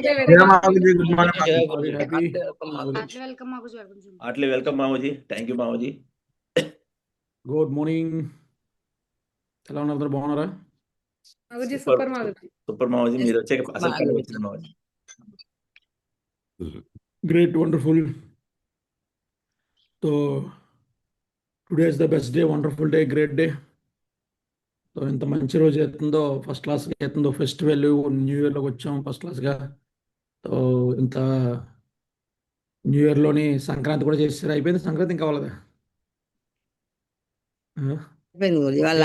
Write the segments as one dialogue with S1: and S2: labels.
S1: Good morning.
S2: Happy.
S3: Heartily welcome, Mamuji. Thank you, Mamuji.
S2: Good morning. Hello, another bonara.
S1: Super Mamuji. మీరు వచ్చాక అసలు పని వచ్చింది Mamuji.
S2: Great, wonderful. So today is the best day, wonderful day, great day. So ఇంత మంచి రోజు అవుతుందో first క్లాస్గా అవుతుందో ఫెస్టివల్ న్యూ ఇయర్లోకి వచ్చాం ఫస్ట్ క్లాస్గా. సో ఇంత న్యూ ఇయర్లోని సంక్రాంతి కూడా చేస్తారు. అయిపోయింది సంక్రాంతి, ఇంకా అవ్వలేదా?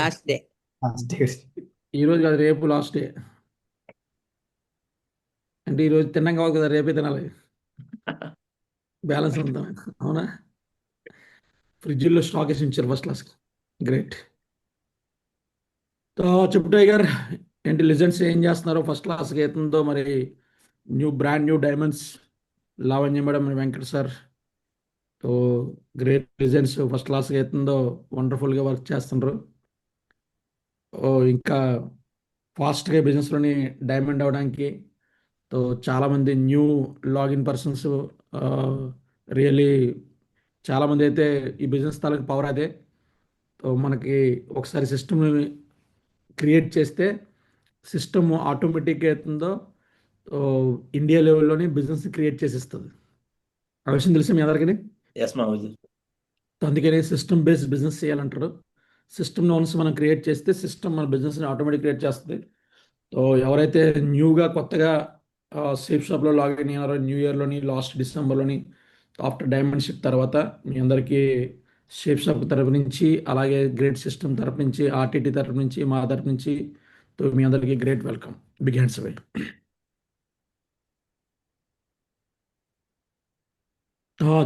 S4: Last day.
S2: ఈరోజు కాదు, రేపు లాస్ట్ డే. అంటే ఈరోజు తిన్నాం కావాలి కదా, రేపే తినాలి. బ్యాలెన్స్ ఉందా? అవునా? ఫ్రిడ్జ్లో స్టాక్ వేసి ఉంచారు ఫస్ట్ క్లాస్కి. గ్రేట్. సో చెప్పు టైగర్, ఏంటి లిజెండ్స్ ఏం చేస్తున్నారో ఫస్ట్ క్లాస్కి అవుతుందో మరి. Brand new diamonds Lavanya madam, Venkat sir. So great legends first క్లాస్కి అవుతుందో వండర్ఫుల్గా వర్క్ చేస్తున్నారు. ఇంకా ఫాస్ట్గా బిజినెస్లోని డైమండ్ అవ్వడానికి. సో చాలామంది న్యూ లాగిన్ పర్సన్స్, రియల్లీ చాలామంది అయితే ఈ బిజినెస్ తాలూకు పవర్ అదే. సో మనకి ఒకసారి సిస్టమ్ని క్రియేట్ చేస్తే సిస్టమ్ ఆటోమేటిక్గా అవుతుందో ఇండియా లెవెల్లోని బిజినెస్ క్రియేట్ చేసిస్తుంది. ఆ విషయం తెలిసి మీ అందరికీ.
S1: Yes, Mamuji.
S2: అందుకని సిస్టమ్ బేస్డ్ బిజినెస్ చేయాలంటారు. సిస్టమ్ వన్స్ మనం క్రియేట్ చేస్తే సిస్టమ్ మన బిజినెస్ని ఆటోమేటిక్ క్రియేట్ చేస్తుంది. సో ఎవరైతే న్యూగా కొత్తగా సేఫ్ షాప్లో లాగిన్ అయ్యారో న్యూ ఇయర్లోని లాస్ట్ డిసెంబర్లోని ఆఫ్టర్ డైమండ్షిప్ తర్వాత, మీ అందరికీ సేఫ్ షాప్ తరపు నుంచి, అలాగే గ్రేట్ సిస్టమ్ తరపు నుంచి, ఆర్టీటీ తరపు నుంచి, మా తరపు నుంచి, సో మీ అందరికీ great welcome. Big hands away.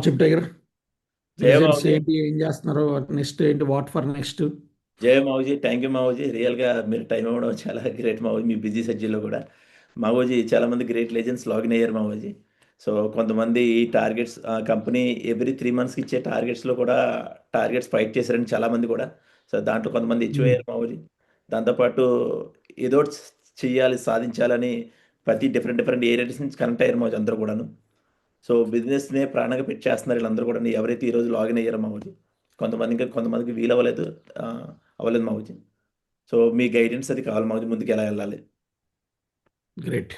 S2: చెప్పు టైగర్, ఏంటి, ఏం చేస్తున్నారు, నెక్స్ట్ ఏంటి, what for next?
S1: Jaya Mavuji, thank you Mavuji. రియల్గా మీరు టైం ఇవ్వడం చాలా గ్రేట్ మావుజీ. మీ బిజీ షెడ్యూల్లో కూడా మావుజీ చాలామంది గ్రేట్ లెజెండ్స్ లాగిన్ అయ్యారు మావుజీ. సో కొంతమంది ఈ టార్గెట్స్ కంపెనీ ఎవ్రీ 3 monthsకి ఇచ్చే టార్గెట్స్లో కూడా టార్గెట్స్ ఫైట్ చేశారని చాలామంది కూడా. సో దాంట్లో కొంతమంది అచీవ్ అయ్యారు మావుజీ. దాంతోపాటు ఏదో చెయ్యాలి, సాధించాలని ప్రతి డిఫరెంట్ ఏరియాస్ నుంచి కనెక్ట్ అయ్యారు మావుజీ అందరూ కూడాను. సో బిజినెస్నే ప్రాణంగా పెట్టి చేస్తున్నారు వీళ్ళందరూ కూడా. ఎవరైతే ఈరోజు లాగిన్ అయ్యారో మావుజీ, కొంతమందికి వీలు అవ్వలేదు మావుజీ. సో మీ గైడెన్స్ అది కావాలి మావుజీ, ముందుకు ఎలా వెళ్ళాలి.
S2: Great.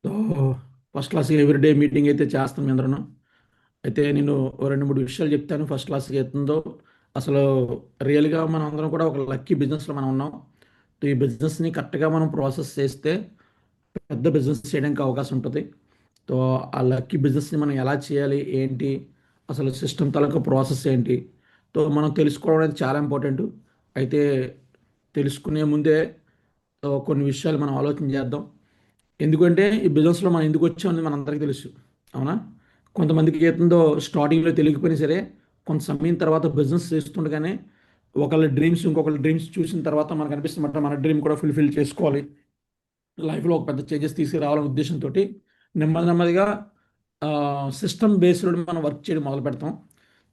S2: So first class everyday meeting అయితే చేస్తాం మీ అందరం. అయితే నేను 2-3 విషయాలు చెప్తాను. ఫస్ట్ క్లాస్కి అవుతుందో అసలు రియల్గా మనం అందరం కూడా ఒక లక్కీ బిజినెస్లో మనం ఉన్నాం. ఈ బిజినెస్ని కరెక్ట్గా మనం ప్రాసెస్ చేస్తే పెద్ద బిజినెస్ చేయడానికి అవకాశం ఉంటుంది. సో ఆ లక్కీ బిజినెస్ని మనం ఎలా చేయాలి, ఏంటి, అసలు సిస్టమ్ తాలూకా ప్రాసెస్ ఏంటి, సో మనం తెలుసుకోవడం అనేది చాలా ఇంపార్టెంట్. అయితే తెలుసుకునే ముందే కొన్ని విషయాలు మనం ఆలోచన చేద్దాం. ఎందుకంటే ఈ బిజినెస్లో మనం ఎందుకు వచ్చామని మనందరికీ తెలుసు, అవునా? కొంతమందికి ఏతుందో స్టార్టింగ్లో తెలియకపోయినా సరే, కొంత సమయం తర్వాత బిజినెస్ చేస్తుండగానే ఒకళ్ళ డ్రీమ్స్ ఇంకొకళ్ళ డ్రీమ్స్ చూసిన తర్వాత మనకు అనిపిస్తుందంటే మన డ్రీమ్ కూడా ఫుల్ఫిల్ చేసుకోవాలి, లైఫ్లో ఒక పెద్ద చేంజెస్ తీసుకురావాలనే ఉద్దేశంతో నెమ్మదిగా సిస్టమ్ బేస్డ్ మనం వర్క్ చేయడం మొదలు పెడతాం.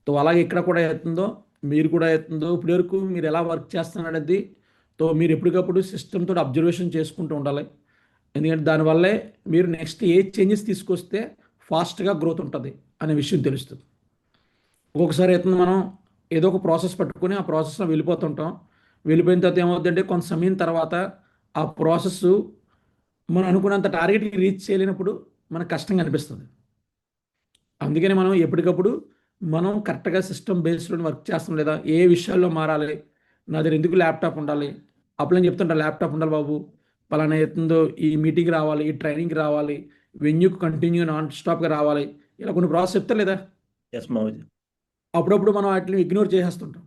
S2: సో అలాగే ఇక్కడ కూడా అవుతుందో, మీరు కూడా అవుతుందో, ఇప్పటి వరకు మీరు ఎలా వర్క్ చేస్తున్నారనేది సో మీరు ఎప్పటికప్పుడు సిస్టమ్ తోటి అబ్జర్వేషన్ చేసుకుంటూ ఉండాలి. ఎందుకంటే దానివల్లే మీరు నెక్స్ట్ ఏ చేంజెస్ తీసుకొస్తే ఫాస్ట్గా గ్రోత్ ఉంటుంది అనే విషయం తెలుస్తుంది. ఒక్కొక్కసారి అవుతుంది మనం ఏదో ఒక ప్రాసెస్ పట్టుకొని ఆ ప్రాసెస్లో వెళ్ళిపోతుంటాం. వెళ్ళిపోయిన తర్వాత ఏమవుతుందంటే కొంత సమయం తర్వాత ఆ ప్రాసెస్ మనం అనుకున్నంత టార్గెట్కి రీచ్ చేయలేనప్పుడు మనకు కష్టంగా అనిపిస్తుంది. అందుకని మనం ఎప్పటికప్పుడు మనం కరెక్ట్గా సిస్టమ్ బేస్లో వర్క్ చేస్తాం లేదా, ఏ విషయాల్లో మారాలి, నా దగ్గర ఎందుకు ల్యాప్టాప్ ఉండాలి, అప్పుడు నేను చెప్తుంటా ల్యాప్టాప్ ఉండాలి బాబు, పలానా అవుతుందో, ఈ మీటింగ్ రావాలి, ఈ ట్రైనింగ్ రావాలి, వెన్యూకి కంటిన్యూ నాన్ స్టాప్గా రావాలి, ఇలా కొన్ని ప్రాసెస్ చెప్తా లేదా?
S1: ఎస్ మావుజీ.
S2: అప్పుడప్పుడు మనం వాటిని ఇగ్నోర్ చేసేస్తుంటాం.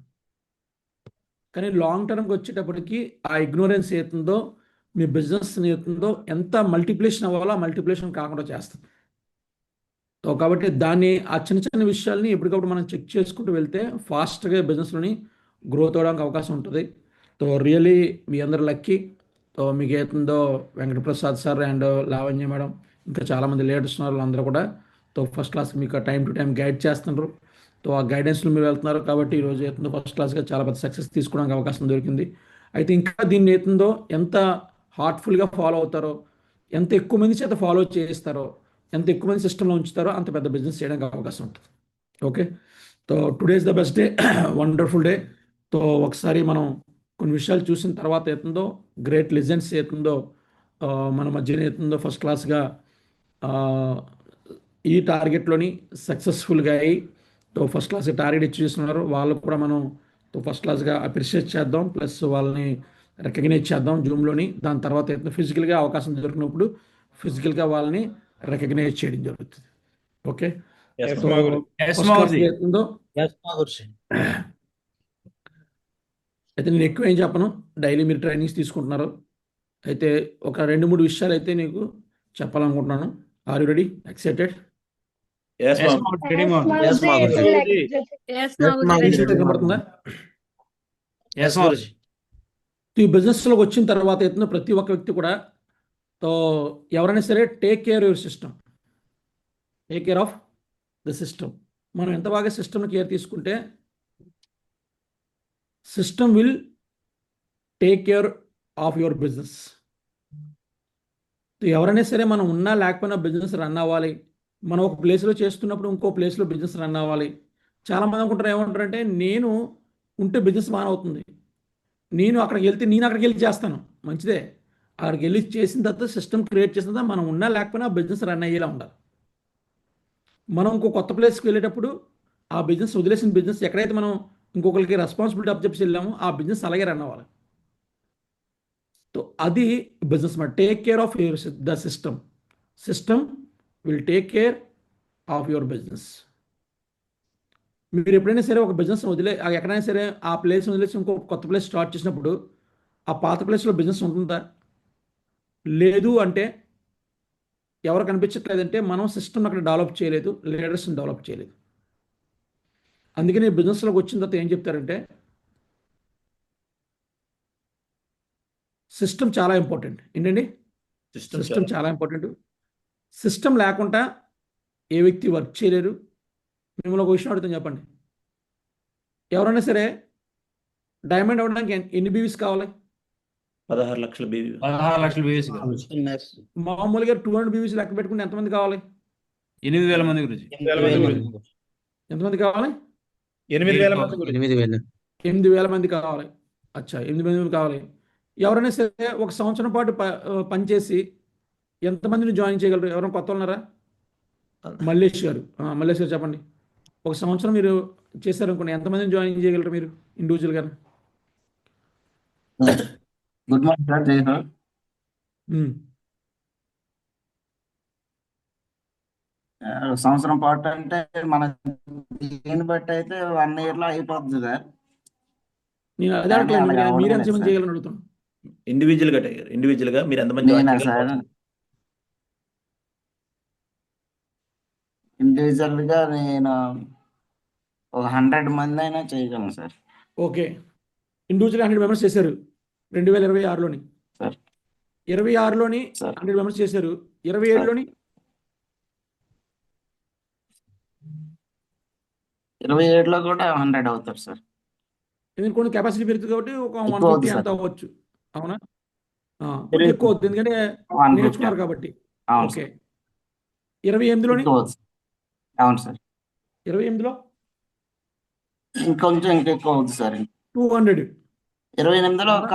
S2: కానీ లాంగ్ టర్మ్కి వచ్చేటప్పటికి ఆ ఇగ్నోరెన్స్ అవుతుందో మీ బిజినెస్ అవుతుందో ఎంత మల్టిప్లేషన్ అవ్వాలో ఆ మల్టిప్లేషన్ కాకుండా చేస్తుంది. సో కాబట్టి దాన్ని ఆ చిన్న విషయాల్ని ఎప్పటికప్పుడు మనం చెక్ చేసుకుంటూ వెళ్తే ఫాస్ట్గా బిజినెస్లోని గ్రోత్ అవ్వడానికి అవకాశం ఉంటుంది. సో రియలీ మీ అందరు లక్కీ. సో మీకు అవుతుందో Venkata Prasad sir and Lavanya madam, ఇంకా చాలామంది లీడర్స్ ఉన్నారు, వాళ్ళందరూ కూడా సో ఫస్ట్ క్లాస్ మీకు టైం టు టైం గైడ్ చేస్తున్నారు. సో ఆ గైడెన్స్లో మీరు వెళ్తున్నారు కాబట్టి ఈరోజు అవుతుందో ఫస్ట్ క్లాస్గా చాలా పెద్ద సక్సెస్ తీసుకోవడానికి అవకాశం దొరికింది. అయితే ఇంకా దీన్ని అవుతుందో ఎంత హార్ట్ఫుల్గా ఫాలో అవుతారో, ఎంత ఎక్కువ మంది చేత ఫాలో చేస్తారో, ఎంత ఎక్కువ మంది సిస్టంలో ఉంచుతారో అంత పెద్ద బిజినెస్ చేయడానికి అవకాశం ఉంటుంది. Okay, so today is the best day, wonderful day. So ఒకసారి మనం కొన్ని విషయాలు చూసిన తర్వాత అవుతుందో, గ్రేట్ లెజెండ్స్ అవుతుందో మన మధ్యన అవుతుందో ఫస్ట్ క్లాస్గా ఈ టార్గెట్లోని సక్సెస్ఫుల్గా అయ్యి ఫస్ట్ క్లాస్ టార్గెట్ ఇచ్చి చేస్తున్నారు వాళ్ళకు కూడా మనం ఫస్ట్ క్లాస్గా అప్రిషియేట్ చేద్దాం, ప్లస్ వాళ్ళని రికగ్నైజ్ చేద్దాం జూమ్లోని. దాని తర్వాత అయితే ఫిజికల్గా అవకాశం దొరికినప్పుడు ఫిజికల్గా వాళ్ళని రికగ్నైజ్ చేయడం జరుగుతుంది. Okay,
S1: Yes,
S2: so
S1: Maguji.
S2: First class అవుతుందో అయితే నేను ఎక్కువ ఏం చెప్పను, డైలీ మీరు ట్రైనింగ్స్ తీసుకుంటున్నారు. అయితే ఒక 2-3 విషయాలు అయితే నీకు చెప్పాలనుకుంటున్నాను. Are you ready, excited?
S1: Yes,
S3: Yes,
S1: Maguji.
S3: Maguji.
S1: Yes, Maguji.
S5: Yes, Maguji.
S2: ఈజీగా కనబడుతుందా?
S3: Yes, Guruji.
S2: ఈ బిజినెస్లోకి వచ్చిన తర్వాత అయితే ప్రతి ఒక్క వ్యక్తి కూడా తో ఎవరైనా సరే take care your system, take care of the system. మనం ఎంత బాగా సిస్టమ్ని కేర్ తీసుకుంటే system will take care of your business. ఎవరైనా సరే మనం ఉన్నా లేకపోయినా బిజినెస్ రన్ అవ్వాలి. మనం ఒక ప్లేస్లో చేస్తున్నప్పుడు ఇంకో ప్లేస్లో బిజినెస్ రన్ అవ్వాలి. చాలామంది అనుకుంటారు, ఏమంటారంటే నేను ఉంటే బిజినెస్ అవుతుంది, నేను అక్కడికి వెళ్ళి చేస్తాను. మంచిదే, అక్కడికి వెళ్ళి చేసిన తర్వాత సిస్టమ్ క్రియేట్ చేసిన తర్వాత మనం ఉన్నా లేకపోయినా బిజినెస్ రన్ అయ్యేలా ఉండాలి. మనం ఇంకో కొత్త ప్లేస్కి వెళ్ళేటప్పుడు ఆ బిజినెస్ వదిలేసిన బిజినెస్ ఎక్కడైతే మనం ఇంకొకరికి రెస్పాన్సిబిలిటీ అప్ చెప్పి వెళ్ళామో ఆ బిజినెస్ అలాగే రన్ అవ్వాలి. సో అది బిజినెస్ మాట. Take care of your the system, system will take care of your business. మీరు ఎప్పుడైనా సరే ఒక బిజినెస్ ఎక్కడైనా సరే ఆ ప్లేస్ వదిలేసి ఇంకో కొత్త ప్లేస్ స్టార్ట్ చేసినప్పుడు ఆ పాత ప్లేస్లో బిజినెస్ ఉంటుందా? లేదు అంటే ఎవరు కనిపించట్లేదంటే మనం సిస్టమ్ అక్కడ డెవలప్ చేయలేదు, లీడర్స్ని డెవలప్ చేయలేదు. అందుకని బిజినెస్లోకి వచ్చిన తర్వాత ఏం చెప్తారంటే సిస్టమ్ చాలా ఇంపార్టెంట్. ఏంటండి? సిస్టమ్ చాలా ఇంపార్టెంట్. సిస్టమ్ లేకుండా ఏ వ్యక్తి వర్క్ చేయలేరు. మిమ్మల్ని ఒక విషయం అడుగుతాను, చెప్పండి. ఎవరైనా సరే డైమండ్ అవ్వడానికి ఎన్ని బీవీస్ కావాలి?
S1: 16 లక్షల బీవీ.
S3: 16 లక్షల వ్యూస్.
S2: మామూలుగా 200 బీవీస్ లెక్క పెట్టుకుంటే ఎంతమంది కావాలి?
S3: 8,000 మంది గురించి.
S2: ఎంతమంది కావాలి?
S1: 8,000 మంది గురించి.
S2: 8,000 మంది కావాలి. అచ్చా, 8,000 మంది కావాలి. ఎవరైనా సరే ఒక సంవత్సరం పాటు పనిచేసి ఎంతమందిని జాయిన్ చేయగలరు? ఎవరైనా కొత్త ఉన్నారా? మల్లేష్ గారు, మల్లేష్ గారు చెప్పండి. ఒక సంవత్సరం మీరు చేశారనుకోండి, ఎంతమందిని జాయిన్ చేయగలరు మీరు ఇండివిజువల్గా?
S6: గుడ్ మార్నింగ్ సార్, జై సార్. సంవత్సరం పాటు అంటే మన దీన్ని బట్టి అయితే 1 year లో అయిపోతుంది సార్.
S2: నేను అదే అడగలేదు, మీరు ఎంతమంది చేయగలరు అడుగుతాను.
S1: ఇండివిజువల్ గా మీరు ఎంతమంది జాయిన్
S6: నేనా సార్,
S1: చేయగలరు?
S6: ఇండివిజువల్ గా నేను ఒక 100 మంది అయినా చేయగలను సార్.
S2: ఓకే, ఇండివిజువల్ 100 మెంబర్స్ చేశారు 2026లోని.
S6: సార్
S2: 26లోని
S6: సార్
S2: 100 మెంబర్స్ చేశారు. 27లోని
S6: 27లో కూడా 100 అవుతారు సార్.
S2: ఎందుకంటే కెపాసిటీ పెరుగుతుంది కాబట్టి ఒక
S6: ఎక్కువ
S2: 150
S6: అవుతుంది
S2: అంత
S6: సార్.
S2: అవ్వచ్చు. అవునా? కొంచెం ఎక్కువ అవుతుంది ఎందుకంటే
S6: 150
S2: నేర్చుకున్నారు కాబట్టి.
S6: అవును
S2: ఓకే,
S6: సార్,
S2: 28లోని
S6: ఎక్కువ అవుతుంది. అవును సార్,
S2: 28లో
S6: ఇంకొంచెం ఇంకా ఎక్కువ అవుతుంది సార్.
S2: 200.
S6: 28లో ఒక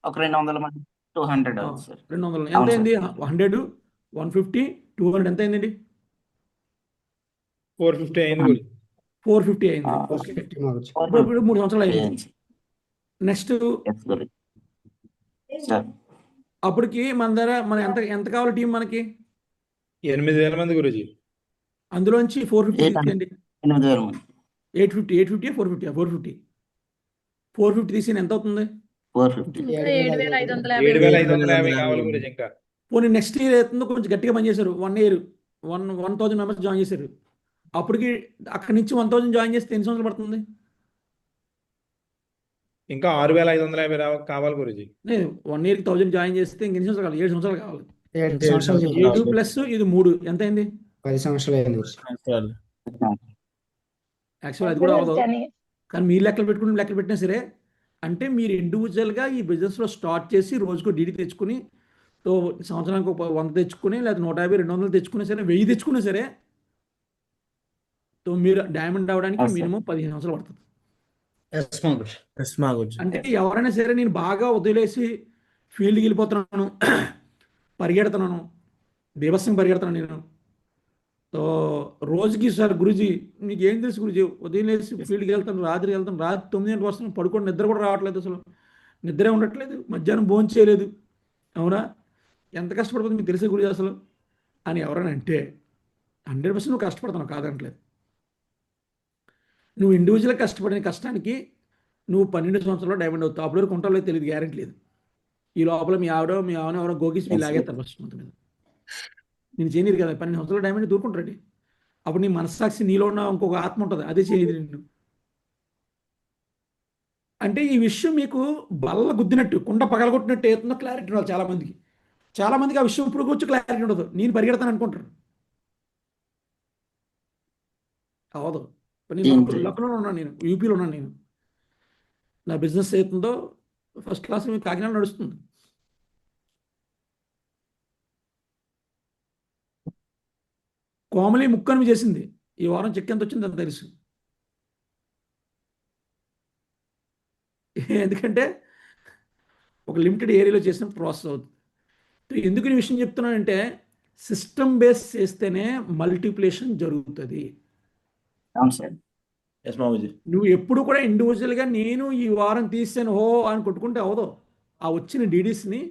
S6: 200 మంది, 200 అవుతుంది సార్.
S2: 200 ఎంత
S6: అవును సార్.
S2: అయింది? 100, 150, 200 ఎంత అయిందండి?
S1: 450 అయింది గురించి.
S2: 450 అయింది.
S6: ఆ,
S2: ఓకే,
S6: 450
S2: ఇప్పుడు 3 సంవత్సరాలు అయింది.
S6: అయ్యింది
S2: నెక్స్ట్
S6: సార్.
S2: అప్పటికి మన దగ్గర ఎంత ఎంత కావాలి టీం మనకి?
S1: 8,000 మంది గురించి.
S2: అందులోంచి 450 తీసేయండి.
S6: 8,000 మంది,
S2: 850, 450 తీసి ఎంత అవుతుంది?
S6: 450.
S5: 7,550.
S1: కావాలి గురించి. ఇంకా
S2: పోనీ నెక్స్ట్ ఇయర్ అవుతుందో కొంచెం గట్టిగా పనిచేశారు. 1 year 1,000 మెంబర్స్ జాయిన్ చేశారు. అప్పటికి అక్కడి నుంచి 1,000 జాయిన్ చేస్తే ఎన్ని సంవత్సరాలు పడుతుంది?
S1: ఇంకా 6,550 కావాలి గురించి.
S2: లేదు, 1 yearకి 1000 జాయిన్ చేస్తే ఇంకెన్ని సంవత్సరాలు కావాలి? 7 సంవత్సరాలు కావాలి.
S7: 7 సంవత్సరాలు
S2: 7 ప్లస్ ఇది 3 ఎంత అయింది?
S7: 10 సంవత్సరాలు అయింది.
S2: యాక్చువల్ అది కూడా అవ్వదు, కానీ మీరు లెక్కలు పెట్టినా సరే, అంటే మీరు ఇండివిజువల్గా ఈ బిజినెస్లో స్టార్ట్ చేసి రోజుకో డీడీ తెచ్చుకుని తో సంవత్సరానికి ఒక 100 తెచ్చుకుని లేదా 150 200 తెచ్చుకున్నా సరే 1000 తెచ్చుకున్నా సరే తో మీరు డైమండ్ అవడానికి
S6: అవును సార్.
S2: మినిమం 15 సంవత్సరాలు పడుతుంది.
S3: ఎస్ మాగుజ్.
S2: అంటే ఎవరైనా సరే నేను బాగా వదిలేసి ఫీల్డ్కి వెళ్ళిపోతున్నాను, పరిగెడుతున్నాను, బీభత్సంగా పరిగెడుతున్నాను నేను. సో రోజుకి సార్ గురూజీ మీకు ఏం తెలుసు గురూజీ, వదిలేసి ఫీల్డ్కి వెళ్తాను, రాత్రి 9 గంటలకు వస్తాను, పడుకొని నిద్ర కూడా రావట్లేదు, అసలు నిద్రే ఉండట్లేదు, మధ్యాహ్నం భోజనం చేయలేదు, అవునా ఎంత కష్టపడిపోతుంది మీకు తెలిసే గురూజీ అసలు అని ఎవరైనా అంటే 100% నువ్వు కష్టపడుతున్నావు కాదనట్లేదు. నువ్వు ఇండివిజువల్గా కష్టపడిన కష్టానికి నువ్వు 12 సంవత్సరాల్లో డైమండ్ అవుతావు. అప్పుడు వరకు ఉంటాలో తెలియదు, గ్యారెంటీ లేదు. ఈ లోపల మీ ఆవిడ ఎవరో గోగిసి మీ లాగేస్తారు ఫస్ట్ మొత్తం మీద. నేను చేయలేదు కదా 12 సంవత్సరాలు డైమండ్ దూరుకుంటారండి. అప్పుడు నీ మనస్సాక్షి నీలో ఉన్న ఇంకొక ఆత్మ ఉంటుంది, అదే చేయదు నిన్ను. అంటే ఈ విషయం మీకు బల్ల గుద్దినట్టు, కుండ పగలగొట్టినట్టు అవుతుందో క్లారిటీ ఉండాలి చాలామందికి. చాలామందికి ఆ విషయం ఇప్పుడు కూర్చో క్లారిటీ ఉండదు, నేను పరిగెడతాను అనుకుంటారు. అవదు. నేను లక్నోలో ఉన్నాను, నేను యూపీలో ఉన్నాను. నేను నా బిజినెస్ అవుతుందో ఫస్ట్ క్లాస్ మీకు కాకినాడ నడుస్తుంది. కోమలి ముక్కను చేసింది, ఈ వారం చెక్ ఎంత వచ్చింది అంత తెలుసు. ఎందుకంటే ఒక లిమిటెడ్ ఏరియాలో చేసిన ప్రాసెస్ అవుతుంది. ఎందుకు ఈ విషయం చెప్తున్నానంటే సిస్టమ్ బేస్ చేస్తేనే మల్టిప్లికేషన్ జరుగుతుంది.
S6: అవును సార్.
S1: ఎస్ మామూజీ.
S2: నువ్వు ఎప్పుడు కూడా ఇండివిజువల్గా నేను ఈ వారం తీసాను హో అని కొట్టుకుంటే అవదో. ఆ వచ్చిన డీడీస్ని,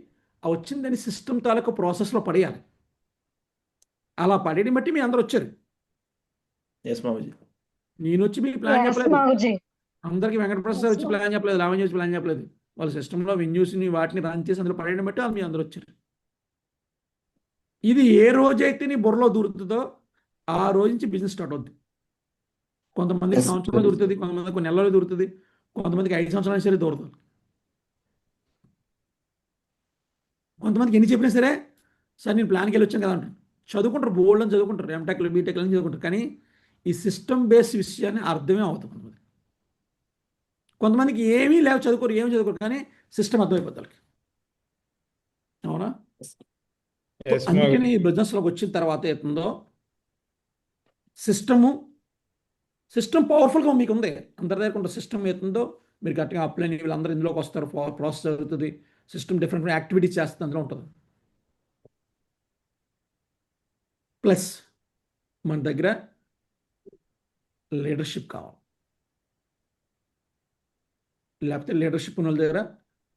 S2: ఆ వచ్చిందని సిస్టమ్ తాలూకు ప్రాసెస్లో పడేయాలి. అలా పడేయడం బట్టి మీ అందరు వచ్చారు.
S1: ఎస్ మామూజీ.
S2: నేను వచ్చి మీకు ప్లాన్ చెప్పలేదు, అందరికీ వెంకటప్రసాద్ వచ్చి ప్లాన్ చెప్పలేదు, లావణ్య వచ్చి ప్లాన్ చెప్పలేదు. వాళ్ళ సిస్టంలో వెన్యూస్ని వాటిని రన్ చేసి అందులో పడేయడం బట్టి మీ అందరు వచ్చారు. ఇది ఏ రోజైతే నీ బుర్రలో దూరుతుందో ఆ రోజు నుంచి బిజినెస్ స్టార్ట్ అవుతుంది. కొంతమందికి సంవత్సరంలో దూరుతుంది, కొంతమందికి కొన్ని నెలలో దూరుతుంది, కొంతమందికి 5 సంవత్సరాలు సరే దూరుతుంది. కొంతమందికి ఎన్ని చెప్పినా సరే సార్ నేను ప్లాన్కి వెళ్ళి వచ్చాను కదా అంటారు. చదువుకుంటారు, బోల్డ్ అని చదువుకుంటారు, ఎంటెక్లు బీటెక్లు అని చదువుకుంటారు, కానీ ఈ సిస్టమ్ బేస్ విషయాన్ని అర్థమే అవుతుంది. కొంతమందికి ఏమీ లేవు, చదువుకోరు, ఏమీ చదువుకోరు, కానీ సిస్టమ్ అర్థమైపోతుంది. అవునా? అందుకని ఈ బిజినెస్లోకి వచ్చిన తర్వాత అవుతుందో సిస్టమ్ పవర్ఫుల్గా మీకు ఉంది. అందరి దగ్గర కొంత సిస్టమ్ అవుతుందో మీరు గట్టిగా అప్లైన్ వీళ్ళందరూ ఇందులోకి వస్తారు, ప్రాసెస్ జరుగుతుంది, సిస్టమ్ డిఫరెంట్ యాక్టివిటీస్ చేస్తుంది, అందులో ఉంటుంది. ప్లస్ మన దగ్గర లీడర్షిప్ కావాలి. లేకపోతే లీడర్షిప్ ఉన్న వాళ్ళ దగ్గర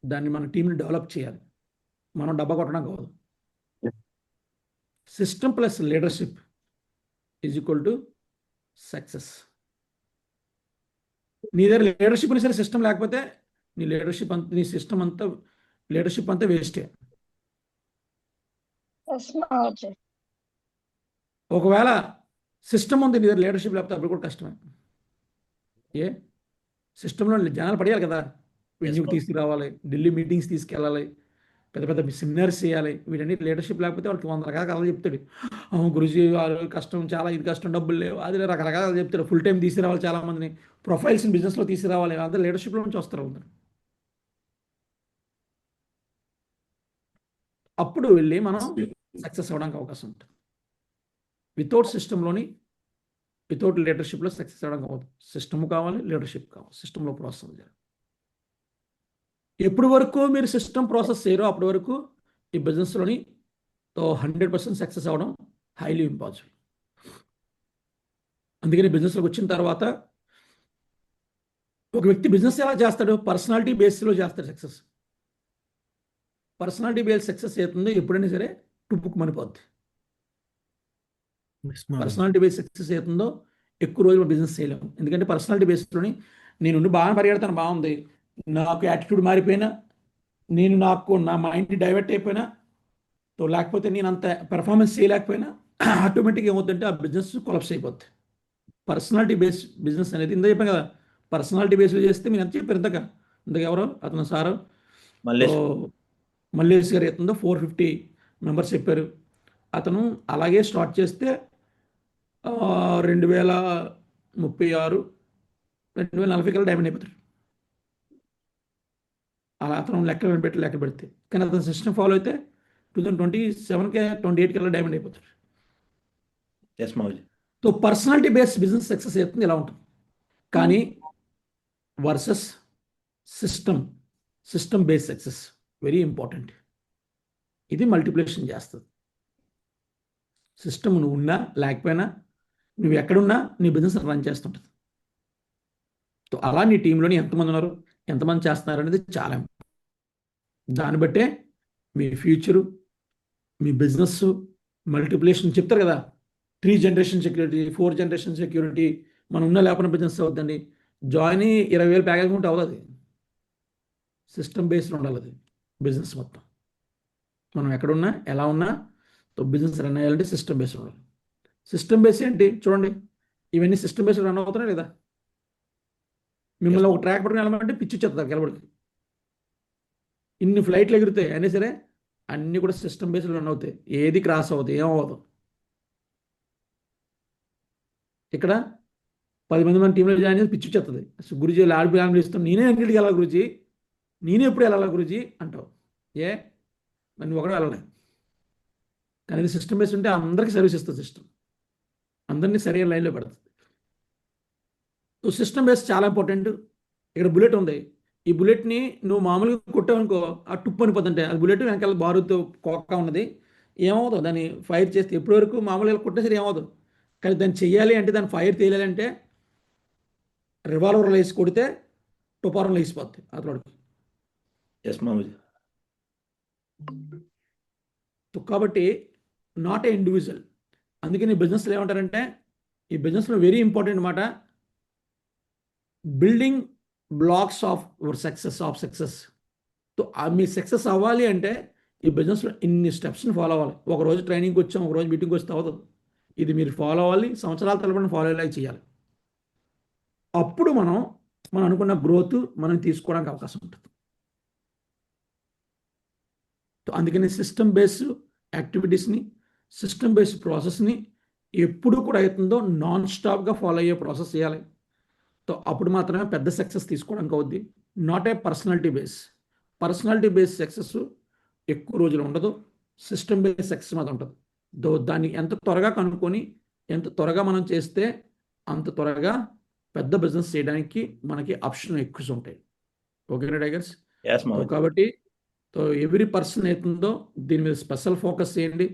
S2: దాన్ని మన టీంని డెవలప్ చేయాలి, మనం డబ్బా కొట్టడం కాదు. System plus leadership is equal to success. నీ దగ్గర లీడర్షిప్ అయినా సరే సిస్టమ్ లేకపోతే నీ సిస్టమ్ అంతా లీడర్షిప్ అంతా వేస్టే. ఒకవేళ సిస్టమ్ ఉంది నీ దగ్గర లీడర్షిప్ లేకపోతే అప్పుడు కూడా కష్టమే. సిస్టంలో జనాలు పడేయాలి కదా, వెన్యూకి తీసుకురావాలి, ఢిల్లీ మీటింగ్స్ తీసుకెళ్ళాలి, పెద్ద పెద్ద సెమినార్స్ చేయాలి. వీటన్ని లీడర్షిప్ లేకపోతే వాళ్ళకి 100 రకాల కథలు చెప్తాడు. గురుజీ వాళ్ళు కష్టం, చాలా ఇది కష్టం, డబ్బులు లేవు, అది రకరకాలు చెప్తాడు. ఫుల్ టైం తీసుకురావాలి, చాలామందిని ప్రొఫైల్స్ని బిజినెస్లో తీసుకురావాలి, అందరూ లీడర్షిప్లో నుంచి వస్తారు అందరు. అప్పుడు వెళ్ళి మనం సక్సెస్ అవ్వడానికి అవకాశం ఉంటుంది. వితౌట్ లీడర్షిప్లో సక్సెస్ అవ్వడానికి అవ్వదు. సిస్టమ్ కావాలి, లీడర్షిప్ కావాలి, సిస్టంలో ప్రాసెస్ చేయాలి. ఎప్పటి వరకు మీరు సిస్టమ్ ప్రాసెస్ చేయరో అప్పటి వరకు ఈ బిజినెస్లోని 100% సక్సెస్ అవ్వడం హైలీ ఇంపాసిబుల్. అందుకని బిజినెస్లోకి వచ్చిన తర్వాత ఒక వ్యక్తి బిజినెస్ ఎలా చేస్తాడు? పర్సనాలిటీ బేస్లో చేస్తాడు సక్సెస్. పర్సనాలిటీ బేస్ సక్సెస్ అవుతుందో ఎప్పుడైనా సరే టుప్పుకు మనిపోద్ది. పర్సనాలిటీ బేస్ సక్సెస్ అవుతుందో ఎక్కువ రోజులు బిజినెస్ చేయలేము. ఎందుకంటే పర్సనాలిటీ బేస్లోని నేను బాగా పరిగెడతాను, బాగుంది, నాకు యాటిట్యూడ్ మారిపోయినా, నా మైండ్ డైవర్ట్ అయిపోయినా, లేకపోతే నేను అంత పెర్ఫార్మెన్స్ చేయలేకపోయినా ఆటోమేటిక్గా ఏమవుతుందంటే ఆ బిజినెస్ కొలాప్స్ అయిపోద్ది. పర్సనాలిటీ బేస్ బిజినెస్ అనేది ఇంత చెప్పాను కదా, పర్సనాలిటీ బేస్లో చేస్తే మీరు ఎంత చెప్పారు ఇంతగా ఎవరో అతను సారు మల్లేష్ గారు అవుతుందో 450 మెంబర్స్ చెప్పారు. అతను అలాగే స్టార్ట్ చేస్తే 2036 2040 కల్లా డైమండ్ అయిపోతాడు. అలా అతను లెక్క పెడితే, కానీ అతను సిస్టమ్ ఫాలో అయితే 2027కే 28 కల్లా డైమండ్ అయిపోతారు.
S1: Yes Maoji.
S2: So personality based business success అవుతుంది ఇలా ఉంటుంది. కానీ versus system based success very important. ఇది మల్టిప్లికేషన్ చేస్తుంది. సిస్టమ్ నువ్వు ఉన్నా లేకపోయినా నువ్వు ఎక్కడున్నా నీ బిజినెస్ రన్ చేస్తుంటుంది. సో అలా నీ టీంలోని ఎంతమంది ఉన్నారు, ఎంతమంది చేస్తున్నారు అనేది చాలా important. దాన్ని బట్టే మీ ఫ్యూచరు, మీ బిజినెస్ మల్టిప్లికేషన్ చెప్తారు కదా, 3 జనరేషన్ సెక్యూరిటీ, 4 జనరేషన్ సెక్యూరిటీ. మనం ఉన్న లేకపోయినా బిజినెస్ అవుతుందండి. జాయిన్ 20,000 ప్యాకేజ్ ఉంటే అవ్వదు. సిస్టమ్ బేస్డ్ ఉండాలి అది బిజినెస్ మొత్తం. మనం ఎక్కడున్నా ఎలా ఉన్నా బిజినెస్ రన్ అయ్యాలంటే సిస్టమ్ బేస్డ్ ఉండాలి. సిస్టమ్ బేస్ ఏంటి చూడండి, ఇవన్నీ సిస్టమ్ బేస్డ్ రన్ అవుతున్నాయి లేదా? మిమ్మల్ని ఒక ట్రాక్ పట్టుకుని వెళ్ళమంటే పిచ్చి చెప్తారు గెలబడికి. ఇన్ని ఫ్లైట్లు ఎగురుతాయి అయినా సరే అన్నీ కూడా సిస్టమ్ బేస్డ్ రన్ అవుతాయి. ఏది క్రాస్ అవుతాయి, ఏమవ్వదు. ఇక్కడ 10 మంది మన టీంలో జాయిన్ చేసి పిచ్చి చెప్తుంది. అసలు గురుజీ ఆడిపోయి ఇస్తాం, నేనే అన్నింటికి వెళ్ళాలి గురుజీ, నేనే ఎప్పుడు వెళ్ళాలి గురుజీ అంటావు. మరి నువ్వు ఒకటే వెళ్ళలేదు. కానీ ఇది సిస్టమ్ బేస్ ఉంటే అందరికీ సర్వీస్ ఇస్తుంది. సిస్టమ్ అందరినీ సరైన లైన్లో పెడుతుంది. సో సిస్టమ్ బేస్ చాలా ఇంపార్టెంట్. ఇక్కడ బుల్లెట్ ఉంది. ఈ బుల్లెట్ని నువ్వు మామూలుగా కొట్టావనుకో ఆ టుప్పు అనిపోతుంటే అది బుల్లెట్ వెనకాల బారుతో కోక్క ఉన్నది, ఏమవుతుంది దాన్ని ఫైర్ చేస్తే ఎప్పటి వరకు మామూలుగా కొట్టేసరి ఏమవుతుంది. కానీ దాన్ని చెయ్యాలి అంటే దాన్ని ఫైర్ తేయాలంటే రివాల్వర్లో వేసి కొడితే టుపారంలో వేసిపోద్ది అతడికి.
S1: ఎస్ మావోజీ.
S2: కాబట్టి నాట్ ఏ ఇండివిజువల్. అందుకని బిజినెస్లో ఏమంటారంటే, ఈ బిజినెస్లో వెరీ ఇంపార్టెంట్ మాట building blocks of your success. So me success అవ్వాలి అంటే ఈ బిజినెస్లో ఇన్ని స్టెప్స్ని ఫాలో అవ్వాలి. ఒకరోజు ట్రైనింగ్కి వచ్చాం, ఒకరోజు మీటింగ్కి వస్తే అవ్వదు. ఇది మీరు ఫాలో అవ్వాలి, సంవత్సరాల తరబడి ఫాలో అయ్యేలా చేయాలి. అప్పుడు మనం అనుకున్న గ్రోత్ మనం తీసుకోవడానికి అవకాశం ఉంటుంది. అందుకని సిస్టమ్ బేస్డ్ యాక్టివిటీస్ని, సిస్టమ్ బేస్డ్ ప్రాసెస్ని ఎప్పుడు కూడా అవుతుందో నాన్ స్టాప్గా ఫాలో అయ్యే ప్రాసెస్ చేయాలి. సో అప్పుడు మాత్రమే పెద్ద సక్సెస్ తీసుకోవడానికి అవుద్ది. Not a personality base success ఎక్కువ రోజులు ఉండదు. సిస్టమ్ బేస్ సక్సెస్ మాత్రం ఉంటుంది. దాన్ని ఎంత త్వరగా కనుక్కొని ఎంత త్వరగా మనం చేస్తే అంత త్వరగా పెద్ద బిజినెస్ చేయడానికి మనకి ఆప్షన్ ఎక్కువ ఉంటాయి. ఓకేనా టైగర్స్? కాబట్టి ఎవ్రీ పర్సన్ అవుతుందో దీని మీద స్పెషల్ ఫోకస్ చేయండి.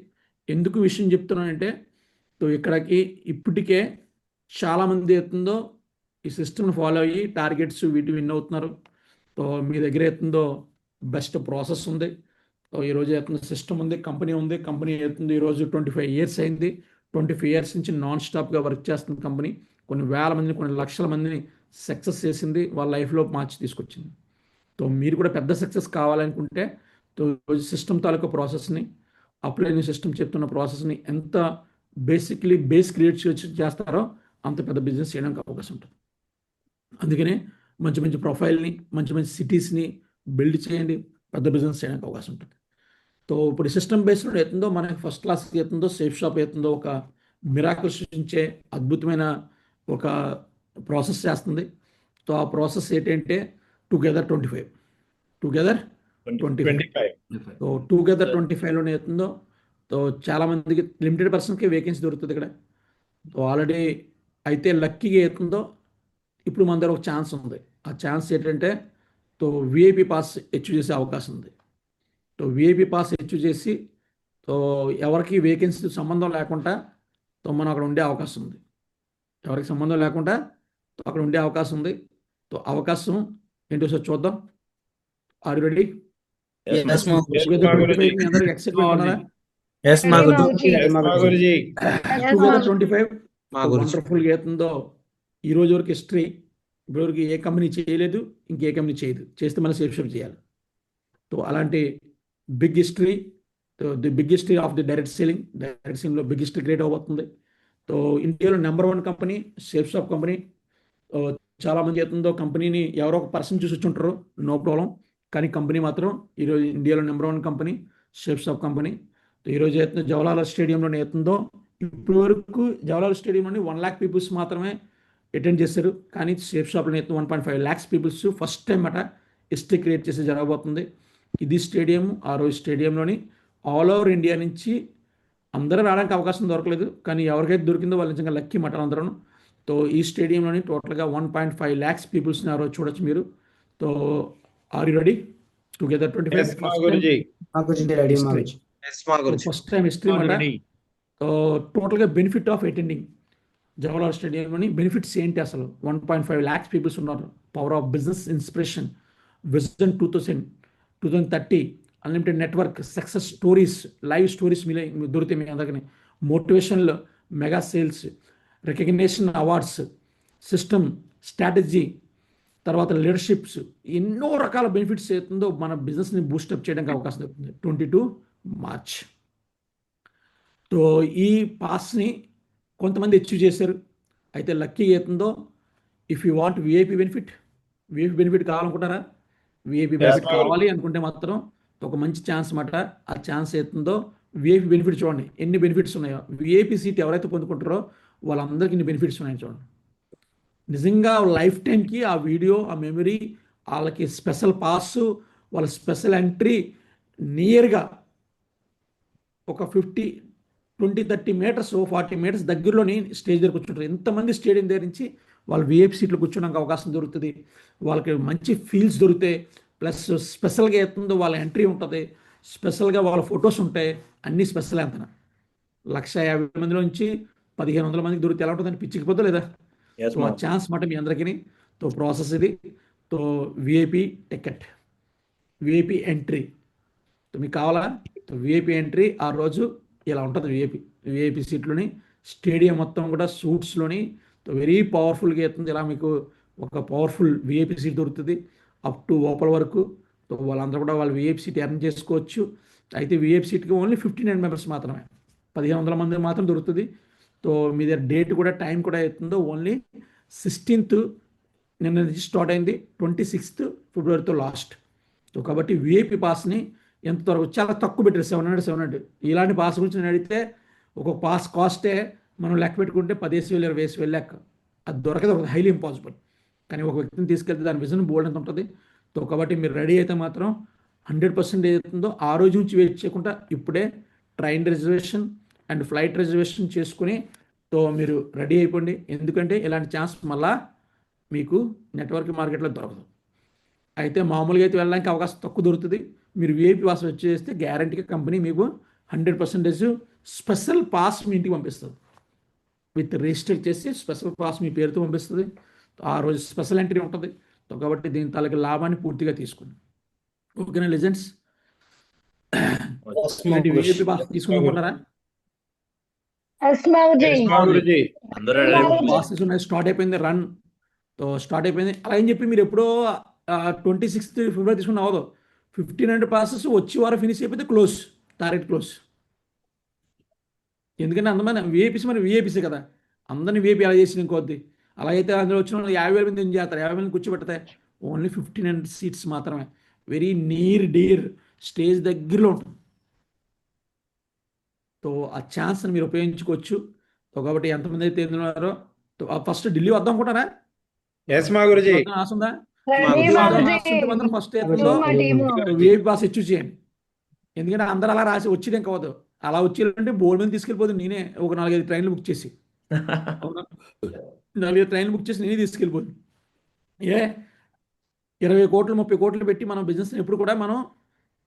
S2: ఎందుకు విషయం చెప్తున్నానంటే ఇక్కడికి ఇప్పటికే చాలామంది అవుతుందో ఈ సిస్టమ్ని ఫాలో అయ్యి టార్గెట్స్ వీటి విన్ అవుతున్నారు. మీ దగ్గర అవుతుందో బెస్ట్ ప్రాసెస్ ఉంది. ఈరోజు అవుతున్న సిస్టమ్ ఉంది, కంపెనీ అవుతుంది. ఈరోజు 25 years అయింది. 25 years నుంచి నాన్ స్టాప్గా వర్క్ చేస్తుంది కంపెనీ. కొన్ని వేల మందిని, కొన్ని లక్షల మందిని సక్సెస్ చేసింది, వాళ్ళ లైఫ్లో మార్చి తీసుకొచ్చింది. మీరు కూడా పెద్ద సక్సెస్ కావాలనుకుంటే సిస్టమ్ తాలూకా ప్రాసెస్ని, అప్లైన్ సిస్టమ్ చెప్తున్న ప్రాసెస్ని ఎంత బేస్ క్రియేట్ చేస్తారో అంత పెద్ద బిజినెస్ చేయడానికి అవకాశం ఉంటుంది. అందుకనే మంచి ప్రొఫైల్ని, మంచి సిటీస్ని బిల్డ్ చేయండి, పెద్ద బిజినెస్ చేయడానికి అవకాశం ఉంటుంది. ఇప్పుడు సిస్టమ్ బేస్డ్ అవుతుందో మనకి ఫస్ట్ క్లాస్ అవుతుందో, సేఫ్ షాప్ అవుతుందో ఒక మిరాకిల్ సృష్టించే అద్భుతమైన ఒక ప్రాసెస్ చేస్తుంది. ఆ ప్రాసెస్ ఏంటంటే టుగెదర్ 25. టుగెదర్ 25లోనే అవుతుందో చాలామందికి లిమిటెడ్ పర్సన్కి వేకెన్సీ దొరుకుతుంది ఇక్కడ. ఆల్రెడీ అయితే లక్కీగా అవుతుందో ఇప్పుడు మన దగ్గర ఒక ఛాన్స్ ఉంది. ఆ ఛాన్స్ ఏంటంటే విఐపి పాస్ ఇష్యూ చేసే అవకాశం ఉంది. విఐపి పాస్ ఇష్యూ చేసి ఎవరికి వేకెన్సీ సంబంధం లేకుండా మనం అక్కడ ఉండే అవకాశం ఉంది. ఎవరికి సంబంధం లేకుండా అక్కడ ఉండే అవకాశం ఉంది. అవకాశం ఏంటో సార్ చూద్దాం. Are you ready? అందరికి ఎక్సైట్మెంట్ ఉన్నారా? 25 వండర్ఫుల్గా అవుతుందో ఈ రోజు వరకు హిస్టరీ ఇప్పటివరకు ఏ కంపెనీ చేయలేదు, ఇంకే కంపెనీ చేయదు. చేస్తే మనం సేఫ్ షాప్ చేయాలి. అలాంటి big history, the big history of the direct సెల్లింగ్లో బిగ్ హిస్టరీ క్రియేట్ అవబోతుంది. ఇండియాలో number 1 company Safe Shop company. చాలామంది అవుతుందో కంపెనీని ఎవరో ఒక పర్సన్ చూసి వచ్చి ఉంటారు, నో ప్రాబ్లం. కానీ కంపెనీ మాత్రం ఈరోజు ఇండియాలో number 1 company Safe Shop company. ఈరోజు అవుతుందో జవహర్లాల్ స్టేడియంలో అవుతుందో ఇప్పటి వరకు జవహర్లాల్ స్టేడియంలోని 1 lakh పీపుల్స్ మాత్రమే అటెండ్ చేశారు. కానీ సేఫ్ షాప్లో అయితే 1.5 lakhs peoples first time history create చేసి జరగబోతుంది. ఇది స్టేడియం. ఆ రోజు స్టేడియంలోని ఆల్ ఓవర్ ఇండియా నుంచి అందరూ రావడానికి అవకాశం దొరకలేదు, కానీ ఎవరికైతే దొరికిందో వాళ్ళు నిజంగా లక్కీ మటన్ అందరూ. తో ఈ స్టేడియంలోని టోటల్గా 1.5 lakhs పీపుల్స్ని ఆ రోజు చూడొచ్చు మీరు. తో ఆర్ యూ రెడీ టుగెదర్ 25
S7: మా గురించి రెడీ మా గురించి
S2: ఫస్ట్ టైం హిస్టరీ మాట. టోటల్గా బెనిఫిట్ ఆఫ్ అటెండింగ్ జవహర్లాల్ స్టేడియంలోని బెనిఫిట్స్ ఏంటి అసలు? 1.5 lakhs పీపుల్స్ ఉన్నారు. Power of business inspiration, vision 2030, unlimited network, success stories, live stories మీ దొరికితే మీ అందరికీ, motivational mega sales, recognition awards, system, strategy, తర్వాత లీడర్షిప్స్, ఎన్నో రకాల బెనిఫిట్స్ అవుతుందో మన బిజినెస్ని బూస్టప్ చేయడానికి అవకాశం దొరుకుతుంది 22 March. సో ఈ పాస్ని కొంతమంది అచీవ్ చేశారు. అయితే లక్కీ అవుతుందో, if you want VIP benefit కావాలనుకుంటారా? విఐపి బెనిఫిట్ కావాలి అనుకుంటే మాత్రం ఒక మంచి ఛాన్స్ మాట. ఆ ఛాన్స్ అవుతుందో విఐపి బెనిఫిట్ చూడండి ఎన్ని బెనిఫిట్స్ ఉన్నాయో. విఐపి సీట్ ఎవరైతే పొందుకుంటారో వాళ్ళందరికీ ఇన్ని బెనిఫిట్స్ ఉన్నాయని చూడండి. నిజంగా లైఫ్ టైంకి ఆ వీడియో, ఆ మెమరీ, వాళ్ళకి స్పెషల్ పాస్, వాళ్ళ స్పెషల్ ఎంట్రీ నియర్గా ఒక 20-30 మీటర్స్ 40 మీటర్స్ దగ్గరలోని స్టేజ్ దగ్గర కూర్చుంటారు. ఎంతమంది స్టేడియం దగ్గర నుంచి వాళ్ళు విఐపి సీట్లు కూర్చోడానికి అవకాశం దొరుకుతుంది. వాళ్ళకి మంచి ఫీల్స్ దొరుకుతాయి. ప్లస్ స్పెషల్గా అవుతుందో వాళ్ళ ఎంట్రీ ఉంటుంది, స్పెషల్గా వాళ్ళ ఫొటోస్ ఉంటాయి. అన్నీ స్పెషల్ ఎంత 150 మందిలో నుంచి 1500 మందికి దొరికితే ఎలా ఉంటుందని పిచ్చికిపోతే లేదా?
S1: Yes,
S2: సో ఆ
S1: ma'am.
S2: ఛాన్స్ మాట మీ అందరికీ. తో ప్రాసెస్ ఇది. తో విఐపి టికెట్, విఐపి ఎంట్రీ మీకు కావాలా? విఐపి ఎంట్రీ ఆ రోజు ఇలా ఉంటుంది. విఐపి సీట్లోని స్టేడియం మొత్తం కూడా సూట్స్లోని వెరీ పవర్ఫుల్గా అవుతుంది. ఇలా మీకు ఒక పవర్ఫుల్ విఐపి సీట్ దొరుకుతుంది అప్ టు ఓపల వరకు. సో వాళ్ళందరూ కూడా వాళ్ళు విఐపి సీట్ ఎర్న్ చేసుకోవచ్చు. అయితే విఐపి సీట్కి ఓన్లీ 59 మెంబర్స్ మాత్రమే, 1500 మంది మాత్రం దొరుకుతుంది. సో మీ దగ్గర డేట్ కూడా టైం కూడా అవుతుందో ఓన్లీ 16th నిన్న నుంచి స్టార్ట్ అయింది, 26th ఫిబ్రవరితో లాస్ట్. సో కాబట్టి విఐపి పాస్ని ఎంత త్వరగా చాలా తక్కువ పెట్టారు, 700. ఇలాంటి పాస్ గురించి నేను అడిగితే ఒక్కొక్క పాస్ కాస్టే మనం లెక్క పెట్టుకుంటే 10,000 20,000 లెక్క. అది దొరకదు, హైలీ ఇంపాసిబుల్. కానీ ఒక వ్యక్తిని తీసుకెళ్తే దాని విజన్ బోల్డ్ ఎంత ఉంటుంది. సో కాబట్టి మీరు రెడీ అయితే మాత్రం 100% ఏదైతుందో ఆ రోజు నుంచి వెయిట్ చేయకుండా ఇప్పుడే train reservation and flight reservation చేసుకుని సో మీరు రెడీ అయిపోండి. ఎందుకంటే ఇలాంటి ఛాన్స్ మళ్ళా మీకు నెట్వర్క్ మార్కెట్లో దొరకదు. అయితే మామూలుగా అయితే వెళ్ళడానికి అవకాశం తక్కువ దొరుకుతుంది. మీరు విఐపి పాస్ వచ్చేస్తే గ్యారంటీగా కంపెనీ మీకు 100% స్పెషల్ పాస్ మీ ఇంటికి పంపిస్తుంది. విత్ రిజిస్టర్ చేసి స్పెషల్ పాస్ మీ పేరుతో పంపిస్తుంది. ఆ రోజు స్పెషల్ ఎంట్రీ ఉంటుంది. సో కాబట్టి దీని తాలూకు లాభాన్ని పూర్తిగా తీసుకుని ఓకేనా లెజెండ్స్? విఐపి పాస్ తీసుకుంటారా?
S1: అందరూ ready?
S2: పాసెస్ ఉన్నాయి, స్టార్ట్ అయిపోయింది రన్. సో స్టార్ట్ అయిపోయింది అలా అని చెప్పి మీరు ఎప్పుడో 26th ఫిబ్రవరి తీసుకుని అవ్వదు. 1500 పాసెస్ వచ్చి వారం ఫినిష్ అయిపోతే క్లోజ్, టార్గెట్ క్లోజ్. ఎందుకంటే అందమైన విఐపీస్ మరి విఐపీసీ కదా, అందరినీ విఐపీ అలా చేసి ఇంకొద్ది. అలాగైతే అందులో వచ్చిన 50,000 మంది ఏం చేస్తారు? 50,000 మంది కూర్చోబెడతాయి. ఓన్లీ 1500 సీట్స్ మాత్రమే. వెరీ నియర్ డీర్ స్టేజ్ దగ్గరలో ఉంటుంది. సో ఆ ఛాన్స్ని మీరు ఉపయోగించుకోవచ్చు. సో కాబట్టి ఎంతమంది అయితే ఉన్నారో ఫస్ట్ ఢిల్లీ వద్దాం అనుకుంటారా? ఆశ ఉందా? ఫస్ట్ విఐపి పాస్ అచీవ్ చేయండి. ఎందుకంటే అందరూ అలా రాసి వచ్చేది ఇంకా అవ్వదు. అలా వచ్చేయాలంటే బోర్డు మీద తీసుకెళ్ళిపోతుంది. నేనే ఒక 4-5 ట్రైన్లు బుక్ చేసి 4-5 ట్రైన్లు బుక్ చేసి నేనే తీసుకెళ్ళిపోతుంది. 20 కోట్లు 30 కోట్లు పెట్టి మనం బిజినెస్ ఎప్పుడు కూడా మనం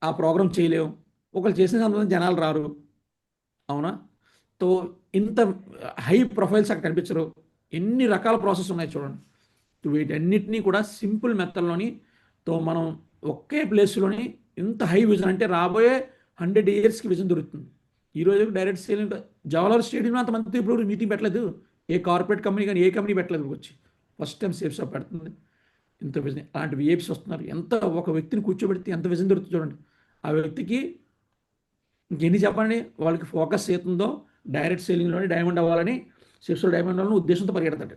S2: ఆ ప్రోగ్రామ్ చేయలేము. ఒకళ్ళు చేసిన సందర్భంగా జనాలు రారు, అవునా? సో ఇంత హై ప్రొఫైల్స్ అక్కడ కనిపించరు. ఎన్ని రకాల ప్రాసెస్ ఉన్నాయి చూడండి. వీటన్నిటినీ కూడా సింపుల్ మెథడ్లోని తో మనం ఒకే ప్లేస్లోని ఇంత హై విజన్ అంటే రాబోయే 100 yearsకి విజన్ దొరుకుతుంది. ఈరోజు డైరెక్ట్ సేలింగ్ జవహర్లాల్ స్టేడియంలో అంతమంది ఇప్పుడు మీటింగ్ పెట్టలేదు. ఏ కార్పొరేట్ కంపెనీ కానీ ఏ కంపెనీ పెట్టలేదు. వచ్చి ఫస్ట్ టైం సేఫ్ షాప్ పెడుతుంది. ఇంత విజన్ అలాంటి విఐపీస్ వస్తున్నారు. ఎంత ఒక వ్యక్తిని కూర్చోబెడితే ఎంత విజన్ దొరుకుతుంది చూడండి. ఆ వ్యక్తికి ఇంకెన్ని చెప్పండి, వాళ్ళకి ఫోకస్ అవుతుందో డైరెక్ట్ సేలింగ్లోని డైమండ్ అవ్వాలని, సేఫ్స్లో డైమండ్ అవ్వాలని ఉద్దేశంతో పరిగెడతాడు.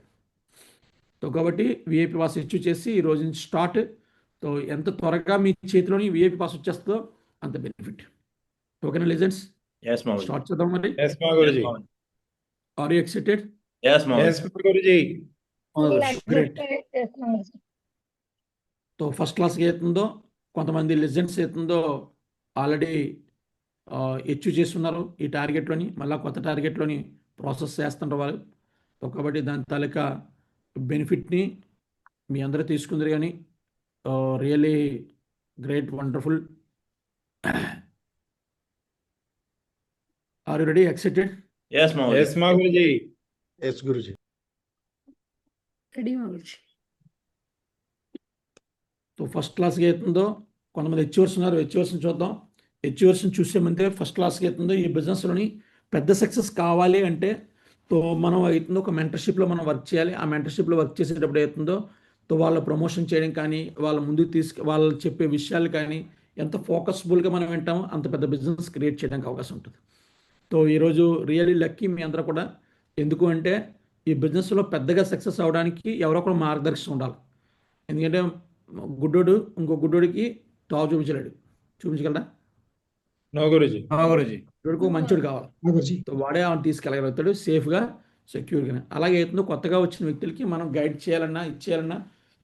S2: సో కాబట్టి విఐపి పాస్ ఇష్యూ చేసి ఈ రోజు నుంచి స్టార్ట్. సో ఎంత త్వరగా మీ చేతిలోని విఐపి పాస్ వచ్చేస్తుందో అంత బెనిఫిట్. ఓకేనా లెజెండ్స్?
S1: Yes, Mahaji.
S2: స్టార్ట్ చేద్దాం మరి.
S1: Yes, Mahaji.
S2: Are you excited?
S1: Yes, Mahaji.
S2: Great. So first క్లాస్కి అవుతుందో కొంతమంది లెజెండ్స్ అవుతుందో ఆల్రెడీ అచీవ్ చేస్తున్నారు ఈ టార్గెట్లోని, మళ్ళీ కొత్త టార్గెట్లోని ప్రాసెస్ చేస్తుంటారు వాళ్ళు. సో కాబట్టి దాని తాలూకా బెనిఫిట్ని మీ అందరూ తీసుకుందరు కానీ really great, wonderful. Are you ready, excited?
S1: Yes మావోజీ.
S3: Yes, Maguruji.
S7: Yes, Guruji.
S4: Ready మా గురుజీ.
S2: సో ఫస్ట్ క్లాస్కి అవుతుందో, కొంతమంది అచీవర్స్ ఉన్నారు, అచీవర్స్ని చూద్దాం. అచీవర్స్ని చూసే ముందే ఫస్ట్ క్లాస్కి అవుతుందో ఈ బిజినెస్లోని పెద్ద సక్సెస్ కావాలి అంటే తో మనం అవుతుందో ఒక మెంటర్షిప్లో మనం వర్క్ చేయాలి. ఆ మెంటర్షిప్లో వర్క్ చేసేటప్పుడు అవుతుందో తో వాళ్ళ ప్రమోషన్ చేయడం కానీ, వాళ్ళ ముందుకు వాళ్ళు చెప్పే విషయాలు కానీ ఎంత ఫోకస్ఫుల్గా మనం వింటామో అంత పెద్ద బిజినెస్ క్రియేట్ చేయడానికి అవకాశం ఉంటుంది. సో ఈరోజు రియల్లీ లక్కీ మీ అందరూ కూడా. ఎందుకు అంటే ఈ బిజినెస్లో పెద్దగా సక్సెస్ అవడానికి ఎవరో ఒకరు మార్గదర్శనం ఉండాలి. ఎందుకంటే గుడ్డోడు ఇంకో గుడ్డోడికి టాప్ చూపించలేడు, చూపించగలడా?
S3: No, Guruji.
S7: Guruji.
S2: గుడ్డోడికి ఒక మంచోడు కావాలి.
S7: Guruji.
S2: సో వాడే ఆమెను తీసుకెళ్ళగలుగుతాడు సేఫ్గా, సెక్యూర్గా. అలాగే అవుతుందో కొత్తగా వచ్చిన వ్యక్తులకి మనం గైడ్ చేయాలన్నా, ఇచ్చేయాలన్నా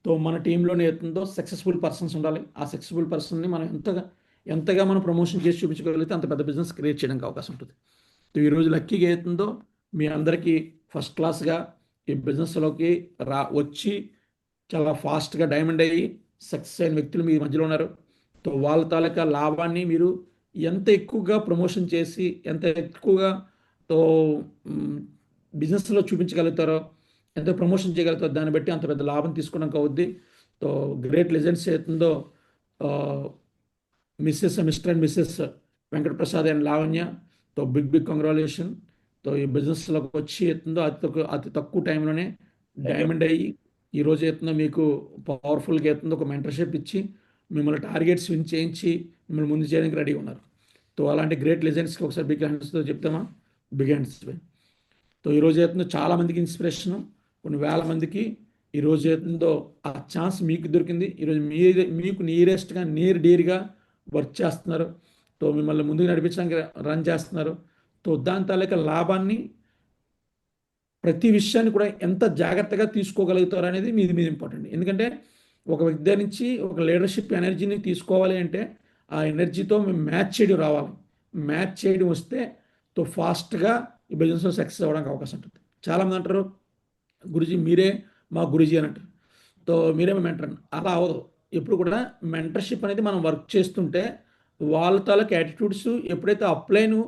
S2: తో మన టీంలోనే అవుతుందో సక్సెస్ఫుల్ పర్సన్స్ ఉండాలి. ఆ సక్సెస్ఫుల్ పర్సన్ని మనం ఎంతగా మనం ప్రమోషన్ చేసి చూపించగలిగితే అంత పెద్ద బిజినెస్ క్రియేట్ చేయడానికి అవకాశం ఉంటుంది. సో ఈరోజు లక్కీగా అవుతుందో మీ అందరికీ ఫస్ట్ క్లాస్గా ఈ బిజినెస్లోకి వచ్చి చాలా ఫాస్ట్గా డైమండ్ అయ్యి సక్సెస్ అయిన వ్యక్తులు మీ మధ్యలో ఉన్నారు. సో వాళ్ళ తాలూకా లాభాన్ని మీరు ఎంత ఎక్కువగా ప్రమోషన్ చేసి, ఎంత ఎక్కువగా తో బిజినెస్లో చూపించగలుగుతారో, ఎంత ప్రమోషన్ చేయగలుగుతారో దాన్ని బట్టి అంత పెద్ద లాభం తీసుకోవడానికి అవుద్ది. సో గ్రేట్ లెజెండ్స్ అవుతుందో mister and missus Venkataprasad and Lavanya, తో బిగ్ కంగ్రాచులేషన్. తో ఈ బిజినెస్లోకి వచ్చి అవుతుందో అతి తక్కువ టైంలోనే డైమండ్ అయ్యి ఈరోజు అవుతుందో మీకు పవర్ఫుల్గా అవుతుందో ఒక మెంటర్షిప్ ఇచ్చి మిమ్మల్ని టార్గెట్స్ విన్ చేయించి మిమ్మల్ని ముందు చేయడానికి రెడీగా ఉన్నారు. సో అలాంటి గ్రేట్ లెజెండ్స్కి ఒకసారి బిగ్ హ్యాండ్స్తో చెప్తామా? Big hands. సో ఈరోజు అవుతుందో చాలామందికి ఇన్స్పిరేషను, కొన్ని వేల మందికి ఈరోజు అవుతుందో ఆ ఛాన్స్ మీకు దొరికింది. ఈరోజు మీకు నియరెస్ట్గా డీర్గా వర్క్ చేస్తున్నారు. సో మిమ్మల్ని ముందుకు నడిపించడానికి రన్ చేస్తున్నారు. సో దాని తాలూకా లాభాన్ని ప్రతి విషయాన్ని కూడా ఎంత జాగ్రత్తగా తీసుకోగలుగుతారు అనేది మీద ఇంపార్టెంట్. ఎందుకంటే ఒక వ్యక్తి నుంచి ఒక లీడర్షిప్ ఎనర్జీని తీసుకోవాలి అంటే ఆ ఎనర్జీతో మేము మ్యాచ్ చేయడం రావాలి. మ్యాచ్ చేయడం వస్తే తో ఫాస్ట్గా ఈ బిజినెస్లో సక్సెస్ అవ్వడానికి అవకాశం ఉంటుంది. చాలామంది అంటారు గురుజీ మీరే మా గురుజీ అని అంటారు. సో మీరే మా మెంటర్ అని. అలా అవ్వదు. ఎప్పుడు కూడా మెంటర్షిప్ అనేది మనం వర్క్ చేస్తుంటే వాళ్ళ తాలూకు యాటిట్యూడ్స్ ఎప్పుడైతే అప్లైను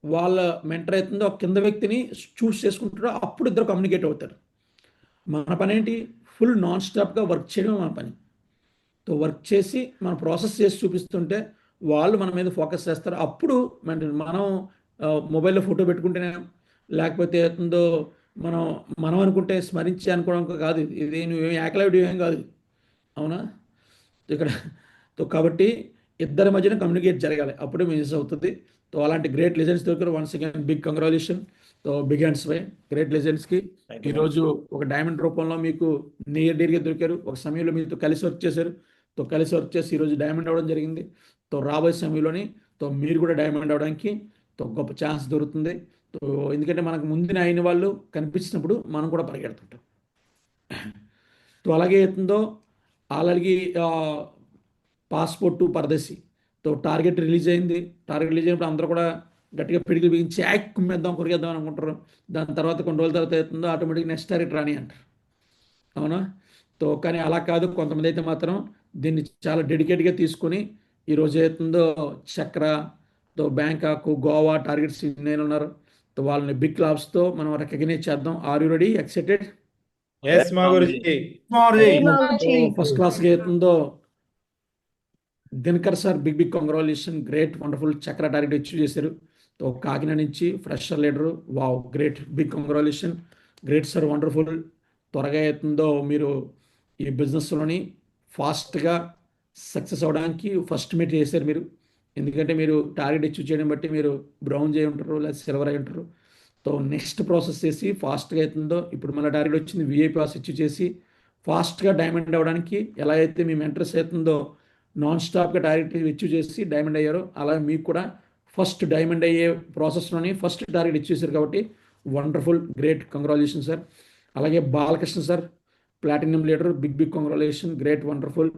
S2: వాళ్ళ మెంటర్ అవుతుందో కింద వ్యక్తిని చూస్ చేసుకుంటారో అప్పుడు ఇద్దరు కమ్యూనికేట్ అవుతారు. మన పని ఏంటి? ఫుల్ నాన్ స్టాప్గా వర్క్ చేయడం మన పని. సో వర్క్ చేసి మనం ప్రాసెస్ చేసి చూపిస్తుంటే వాళ్ళు మన మీద ఫోకస్ చేస్తారు. అప్పుడు మనం మొబైల్లో ఫోటో పెట్టుకుంటేనే, లేకపోతే అవుతుందో మనం అనుకుంటే స్మరించి అనుకోవడం కాదు. ఇది నువ్వేం యాక్లైవ్ ఏం కాదు, అవునా? ఇక్కడ కాబట్టి ఇద్దరి మధ్యన కమ్యూనికేట్ జరగాలి, అప్పుడే మిస్ అవుతుంది. సో అలాంటి గ్రేట్ లెజెండ్స్ దొరికారు. Once again big congratulation. So big hands by great లెజెండ్స్కి. ఈరోజు ఒక డైమండ్ రూపంలో మీకు డీర్గా దొరికారు. ఒక సమయంలో మీతో కలిసి వర్క్ చేశారు. సో కలిసి వర్క్ చేసి ఈరోజు డైమండ్ అవ్వడం జరిగింది. సో రాబోయే సమయంలోని మీరు కూడా డైమండ్ అవ్వడానికి గొప్ప ఛాన్స్ దొరుకుతుంది. సో ఎందుకంటే మనకు ముందున అయిన వాళ్ళు కనిపించినప్పుడు మనం కూడా పరిగెడుతుంటాం. సో అలాగే అవుతుందో ఆల్రెడీ పాస్పోర్ట్ టు పరదేశీ తో టార్గెట్ రిలీజ్ అయింది. టార్గెట్ రిలీజ్ అయినప్పుడు అందరూ కూడా గట్టిగా పిడికిలు బిగించి కుమ్మేద్దాం, కొరికేద్దాం అనుకుంటారు. దాని తర్వాత కొన్ని రోజుల తర్వాత అవుతుందో ఆటోమేటిక్గా నెక్స్ట్ టార్గెట్ రాని అంటారు, అవునా? సో కానీ అలా కాదు. కొంతమంది అయితే మాత్రం దీన్ని చాలా డెడికేట్గా తీసుకొని ఈరోజు అవుతుందో చక్రతో బ్యాంకాక్, గోవా టార్గెట్స్ నేను ఉన్నారు. సో వాళ్ళని బిగ్ క్లాబ్స్తో మనం రికగ్నైజ్ చేద్దాం. Are you ready, excited?
S3: Yes, Maguruji.
S2: First క్లాస్గా అవుతుందో Dinakar sir, big congratulation, great wonderful Chakra target achieve చేశారు. సో కాకినాడ నుంచి fresher leader, wow great, big congratulation, great sir, wonderful. త్వరగా అవుతుందో మీరు ఈ బిజినెస్లోని ఫాస్ట్గా సక్సెస్ అవ్వడానికి ఫస్ట్ మీట్ చేశారు మీరు. ఎందుకంటే మీరు టార్గెట్ అచీవ్ చేయడం బట్టి మీరు బ్రౌన్ చేయి ఉంటారు, లేదా సిల్వర్ అయి ఉంటారు. సో నెక్స్ట్ ప్రాసెస్ చేసి ఫాస్ట్గా అవుతుందో ఇప్పుడు మన టార్గెట్ వచ్చింది విఐపి పాస్ అచీవ్ చేసి ఫాస్ట్గా డైమండ్ అవ్వడానికి ఎలా అయితే మీ మెంటర్స్ అవుతుందో నాన్ స్టాప్గా టార్గెట్ అచీవ్ చేసి డైమండ్ అయ్యారో అలా మీకు కూడా ఫస్ట్ డైమండ్ అయ్యే ప్రాసెస్లోని ఫస్ట్ టార్గెట్ అచీవ్ చేశారు. కాబట్టి వండర్ఫుల్, గ్రేట్, కంగ్రాచులేషన్ సార్. అలాగే Balakrishna sir, platinum leader, big congratulation, great, wonderful.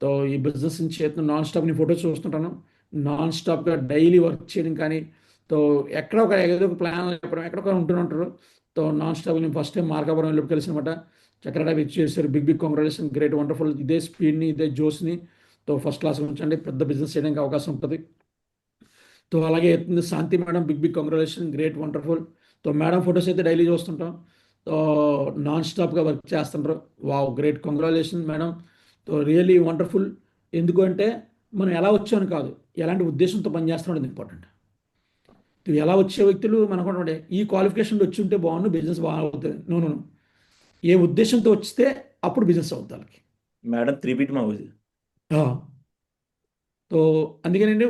S2: So ఈ బిజినెస్ నుంచి నాన్ స్టాప్ నీ ఫోటోస్ చూస్తుంటాను. నాన్ స్టాప్గా డైలీ వర్క్ చేయడం కానీ, తో ఎక్కడో ఒక ఏదో ఒక ప్లాన్ చెప్పడం ఎక్కడొక ఉంటూ తో నాన్ స్టాప్ నేను ఫస్ట్ టైం మార్కాపురం వెళ్ళినప్పుడు కలిసినమాట. చక్రడా విచ్ చేశారు. Big big congratulation, great wonderful. ఇదే స్పీడ్ని ఇదే జోస్ని తో ఫస్ట్ క్లాస్ ఉంచండి, పెద్ద బిజినెస్ చేయడానికి అవకాశం ఉంటుంది. తో అలాగే అవుతుంది Shanti madam, big big congratulation, great wonderful. So madam photos అయితే డైలీ చూస్తుంటాం. తో నాన్ స్టాప్గా వర్క్ చేస్తుంటారు. Wow, great congratulation madam. So really wonderful. ఎందుకు అంటే మనం ఎలా వచ్చామని కాదు, ఎలాంటి ఉద్దేశంతో పనిచేస్తున్నాం అనేది ఇంపార్టెంట్. ఎలా వచ్చే వ్యక్తులు మనకు ఈ క్వాలిఫికేషన్ వచ్చి ఉంటే బాగుండు, బిజినెస్ బాగా అవుతుంది. నో, ఏ ఉద్దేశంతో వస్తే అప్పుడు బిజినెస్ అవుతుంది వాళ్ళకి.
S1: మేడం 3 ఫీట్ మావోజీ.
S2: సో అందుకనండి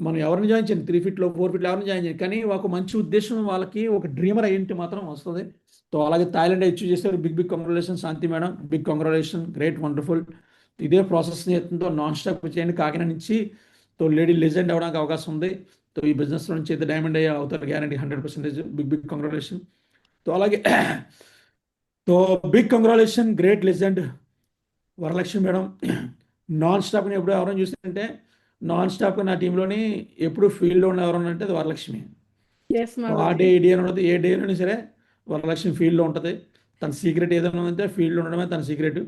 S2: మనం ఎవరిని జాయిన్ చేయండి, 3 ఫీట్లో 4 ఫీట్లో ఎవరిని జాయిన్ చేయండి, కానీ ఒక మంచి ఉద్దేశం వాళ్ళకి, ఒక డ్రీమర్ అయ్యింటే మాత్రం వస్తుంది. సో అలాగే థాయిలాండ్ అచీవ్ చేశారు. Big big congratulation Shanti madam, big congratulation, great wonderful. ఇదే ప్రాసెస్ చేస్తుందో నాన్ స్టాప్ చేయండి. కాకినాడ నుంచి తో లేడీ లెజెండ్ అవ్వడానికి అవకాశం ఉంది. తో ఈ బిజినెస్ నుంచి అయితే డైమండ్ అయ్యే అవుతారు guarantee 100%. Big big congratulation. So అలాగే so big congratulation, great legend Varalakshmi madam. Non స్టాప్ని ఎప్పుడు ఎవరైనా చూస్తుంటే నాన్ స్టాప్ నా టీంలోని ఎప్పుడు ఫీల్డ్లో ఉన్న ఎవరైనా అంటే అది వరలక్ష్మి.
S4: ఎస్
S2: ఆ
S4: మాగురుజీ.
S2: డే ఈ డే అని ఉండదు, ఏ డే అయినా సరే వరలక్ష్మి ఫీల్డ్లో ఉంటుంది. తన సీక్రెట్ ఏదైనా ఉందంటే ఫీల్డ్లో ఉండడమే తన secret.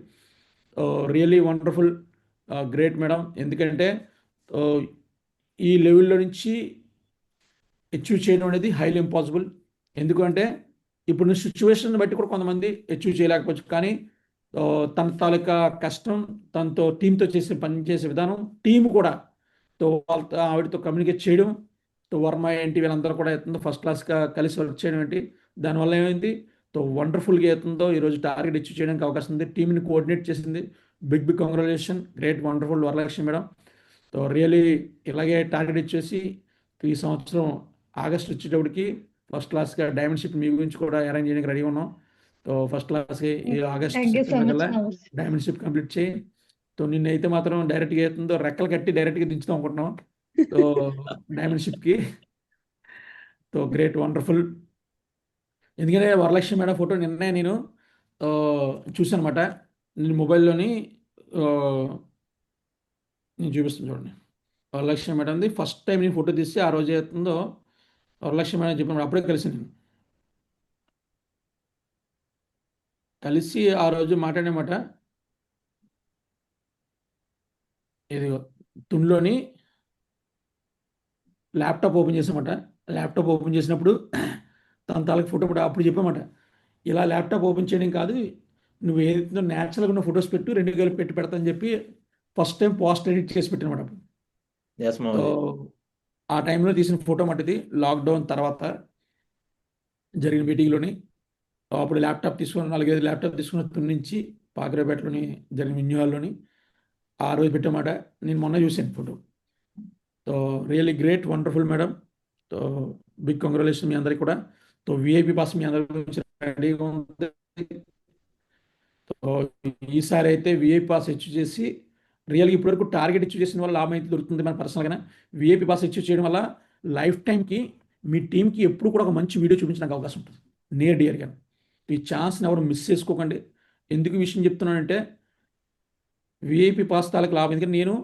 S2: Really wonderful, great madam. ఎందుకంటే ఈ లెవెల్లో నుంచి అచీవ్ చేయడం అనేది హైలీ ఇంపాసిబుల్. ఎందుకంటే ఇప్పుడు సిచ్యువేషన్ బట్టి కూడా కొంతమంది అచీవ్ చేయలేకపోవచ్చు, కానీ తన తాలూకా కష్టం, తనతో టీంతో పనిచేసే విధానం, టీం కూడా వాళ్ళతో ఆవిడతో కమ్యూనికేట్ చేయడం, వర్మ ఏంటి వీళ్ళందరూ కూడా అవుతుందో ఫస్ట్ క్లాస్గా కలిసి వర్క్ చేయడం ఏంటి, దానివల్ల ఏమైంది వండర్ఫుల్గా అవుతుందో ఈరోజు టార్గెట్ అచీవ్ చేయడానికి అవకాశం ఉంది. టీంని కోఆర్డినేట్ చేసింది. Big big congratulation, great wonderful Varalakshmi madam. So really ఇలాగే టార్గెట్ ఇచ్చేసి ఈ సంవత్సరం ఆగస్ట్ వచ్చేటప్పటికి ఫస్ట్ క్లాస్గా డైమండ్ షిప్ మీ గురించి కూడా అరేంజ్ చేయడానికి రెడీ ఉన్నాం. సో ఫస్ట్ క్లాస్కి ఈ August
S4: thank you so
S2: September
S4: much
S2: కల్లా
S4: మాగురుజీ.
S2: డైమండ్ షిప్ కంప్లీట్ చేయి. సో నిన్నైతే మాత్రం డైరెక్ట్గా అవుతుందో రెక్కలు కట్టి డైరెక్ట్గా దించుతాం అనుకుంటున్నాం. సో డైమండ్ షిప్కి. So great wonderful. ఎందుకంటే వరలక్ష్మి మేడం ఫోటో నిన్నే నేను చూసాను అనమాట. నేను మొబైల్లోని నేను చూపిస్తాను చూడండి. వరలక్ష్మి మేడంది ఫస్ట్ టైం నేను ఫోటో తీస్తే ఆ రోజు అవుతుందో వరలక్ష్మి మేడం చెప్పినప్పుడు అప్పుడే కలిసి నేను కలిసి ఆ రోజు మాట్లాడేమాట. ఇది తునిలోని ల్యాప్టాప్ ఓపెన్ చేసామాట. ల్యాప్టాప్ ఓపెన్ చేసినప్పుడు తన తాలూకు ఫోటో కూడా అప్పుడు చెప్పామాట, ఇలా ల్యాప్టాప్ ఓపెన్ చేయడం కాదు, నువ్వు ఏదైతే న్యాచురల్గా ఉన్న ఫొటోస్ పెట్టు, 2 కలిపి పెడతా అని చెప్పి ఫస్ట్ టైం పోస్ట్ ఎడిట్ చేసి పెట్టినమాట.
S1: Yes
S2: so
S1: మావోజీ.
S2: ఆ టైంలో తీసిన ఫోటో మటుది లాక్డౌన్ తర్వాత జరిగిన మీటింగ్లోని. అప్పుడు ల్యాప్టాప్ తీసుకుని 4-5 ల్యాప్టాప్ తీసుకున్న తుని నుంచి పాకరేపేటలోని జరిగిన విన్యూహాల్లోని ఆ రోజు పెట్టమాట. నేను మొన్న చూశాను photo. So really great wonderful madam. So big congratulation మీ అందరికీ కూడా. సో విఐపి పాస్ మీ అందరి గురించి రెడీగా ఉంది. సో ఈసారి అయితే విఐపి పాస్ అచీవ్ చేసి రియల్గా ఇప్పటివరకు టార్గెట్ అచీవ్ చేసిన వల్ల లాభం అయితే దొరుకుతుంది మన పర్సనల్గా. విఐపి పాస్ అచీవ్ చేయడం వల్ల లైఫ్ టైంకి మీ టీంకి ఎప్పుడు కూడా ఒక మంచి వీడియో చూపించడానికి అవకాశం ఉంటుంది నియర్ డియర్గా. ఈ ఛాన్స్ని ఎవరు మిస్ చేసుకోకండి. ఎందుకు ఈ విషయం చెప్తున్నానంటే విఐపి పాస్ తాలకు లాభం. ఎందుకంటే నేను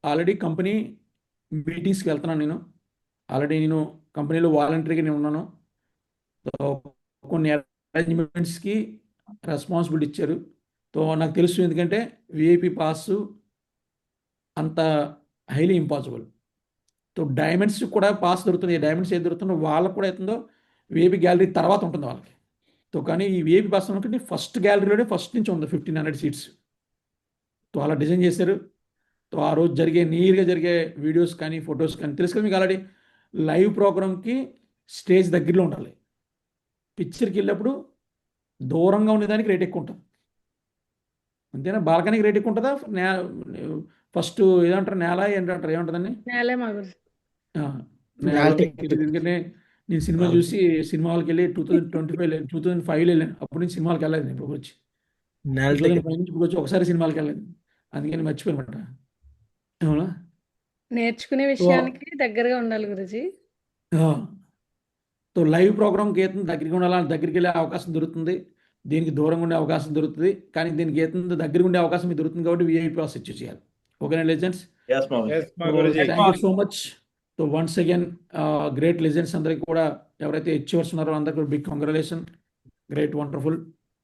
S2: ఆల్రెడీ కంపెనీ మీటింగ్స్కి వెళ్తున్నాను. నేను ఆల్రెడీ కంపెనీలో వాలంటరీగా నేను ఉన్నాను. కొన్ని అరేంజ్మెంట్స్కి రెస్పాన్సిబిలిటీ ఇచ్చారు. సో నాకు తెలుసు, ఎందుకంటే విఐపి పాస్ అంత హైలీ ఇంపాసిబుల్. సో డైమండ్స్ కూడా పాస్ దొరుకుతుంది. డైమండ్స్ ఏది దొరుకుతుందో వాళ్ళకు కూడా అవుతుందో విఐపి గ్యాలరీ తర్వాత ఉంటుంది వాళ్ళకి. సో కానీ ఈ విఐపి పాస్ అనుకుంటే ఫస్ట్ గ్యాలరీలోనే ఫస్ట్ నుంచి ఉంది 1500 సీట్స్. సో అలా డిజైన్ చేశారు. సో ఆ రోజు నీట్గా జరిగే వీడియోస్ కానీ ఫొటోస్ కానీ తెలుసు కదా మీకు. ఆల్రెడీ లైవ్ ప్రోగ్రామ్కి స్టేజ్ దగ్గరలో ఉండాలి. పిక్చర్కి వెళ్ళినప్పుడు దూరంగా ఉండేదానికి రేట్ ఎక్కువ ఉంటుంది. అంతేనా? బాల్కనీకి రేట్ ఎక్కువ ఉంటుందా? ఫస్ట్ ఏదంటారు, నేల ఏంటంటారు, ఏముంటుందండి?
S4: నేలే మాగురుజీ.
S2: ఎందుకంటే నేను సినిమా చూసి సినిమా హాల్కి వెళ్ళి 2025 వెళ్ళాను. అప్పటి నుంచి సినిమాలకు వెళ్ళలేదు. నేను ఇప్పుడు వచ్చి 2005 నుంచి ఇప్పుడు వచ్చి ఒకసారి సినిమాలకు వెళ్ళలేదు. అందుకని మర్చిపోయానమాట. అవునా?
S4: నేర్చుకునే విషయానికి దగ్గరగా ఉండాలి గురుజీ.
S2: సో లైవ్ ప్రోగ్రామ్కి ఏతం దగ్గరికి ఉండాలి, దగ్గరికి వెళ్ళే అవకాశం దొరుకుతుంది. దీనికి దూరంగా ఉండే అవకాశం దొరుకుతుంది. కానీ దీనికి ఏతం దగ్గరికి ఉండే అవకాశం మీకు దొరుకుతుంది కాబట్టి విఐపి పాస్ అచీవ్ చేయాలి. ఓకేనా లెజెండ్స్?
S1: ఎస్ మామూజీ.
S3: ఎస్ మా గురుజీ.
S2: Thank you so much. So once again great legends అందరికి కూడా, ఎవరైతే అచీవర్స్ ఉన్నారో అందరికీ big congratulation, great wonderful.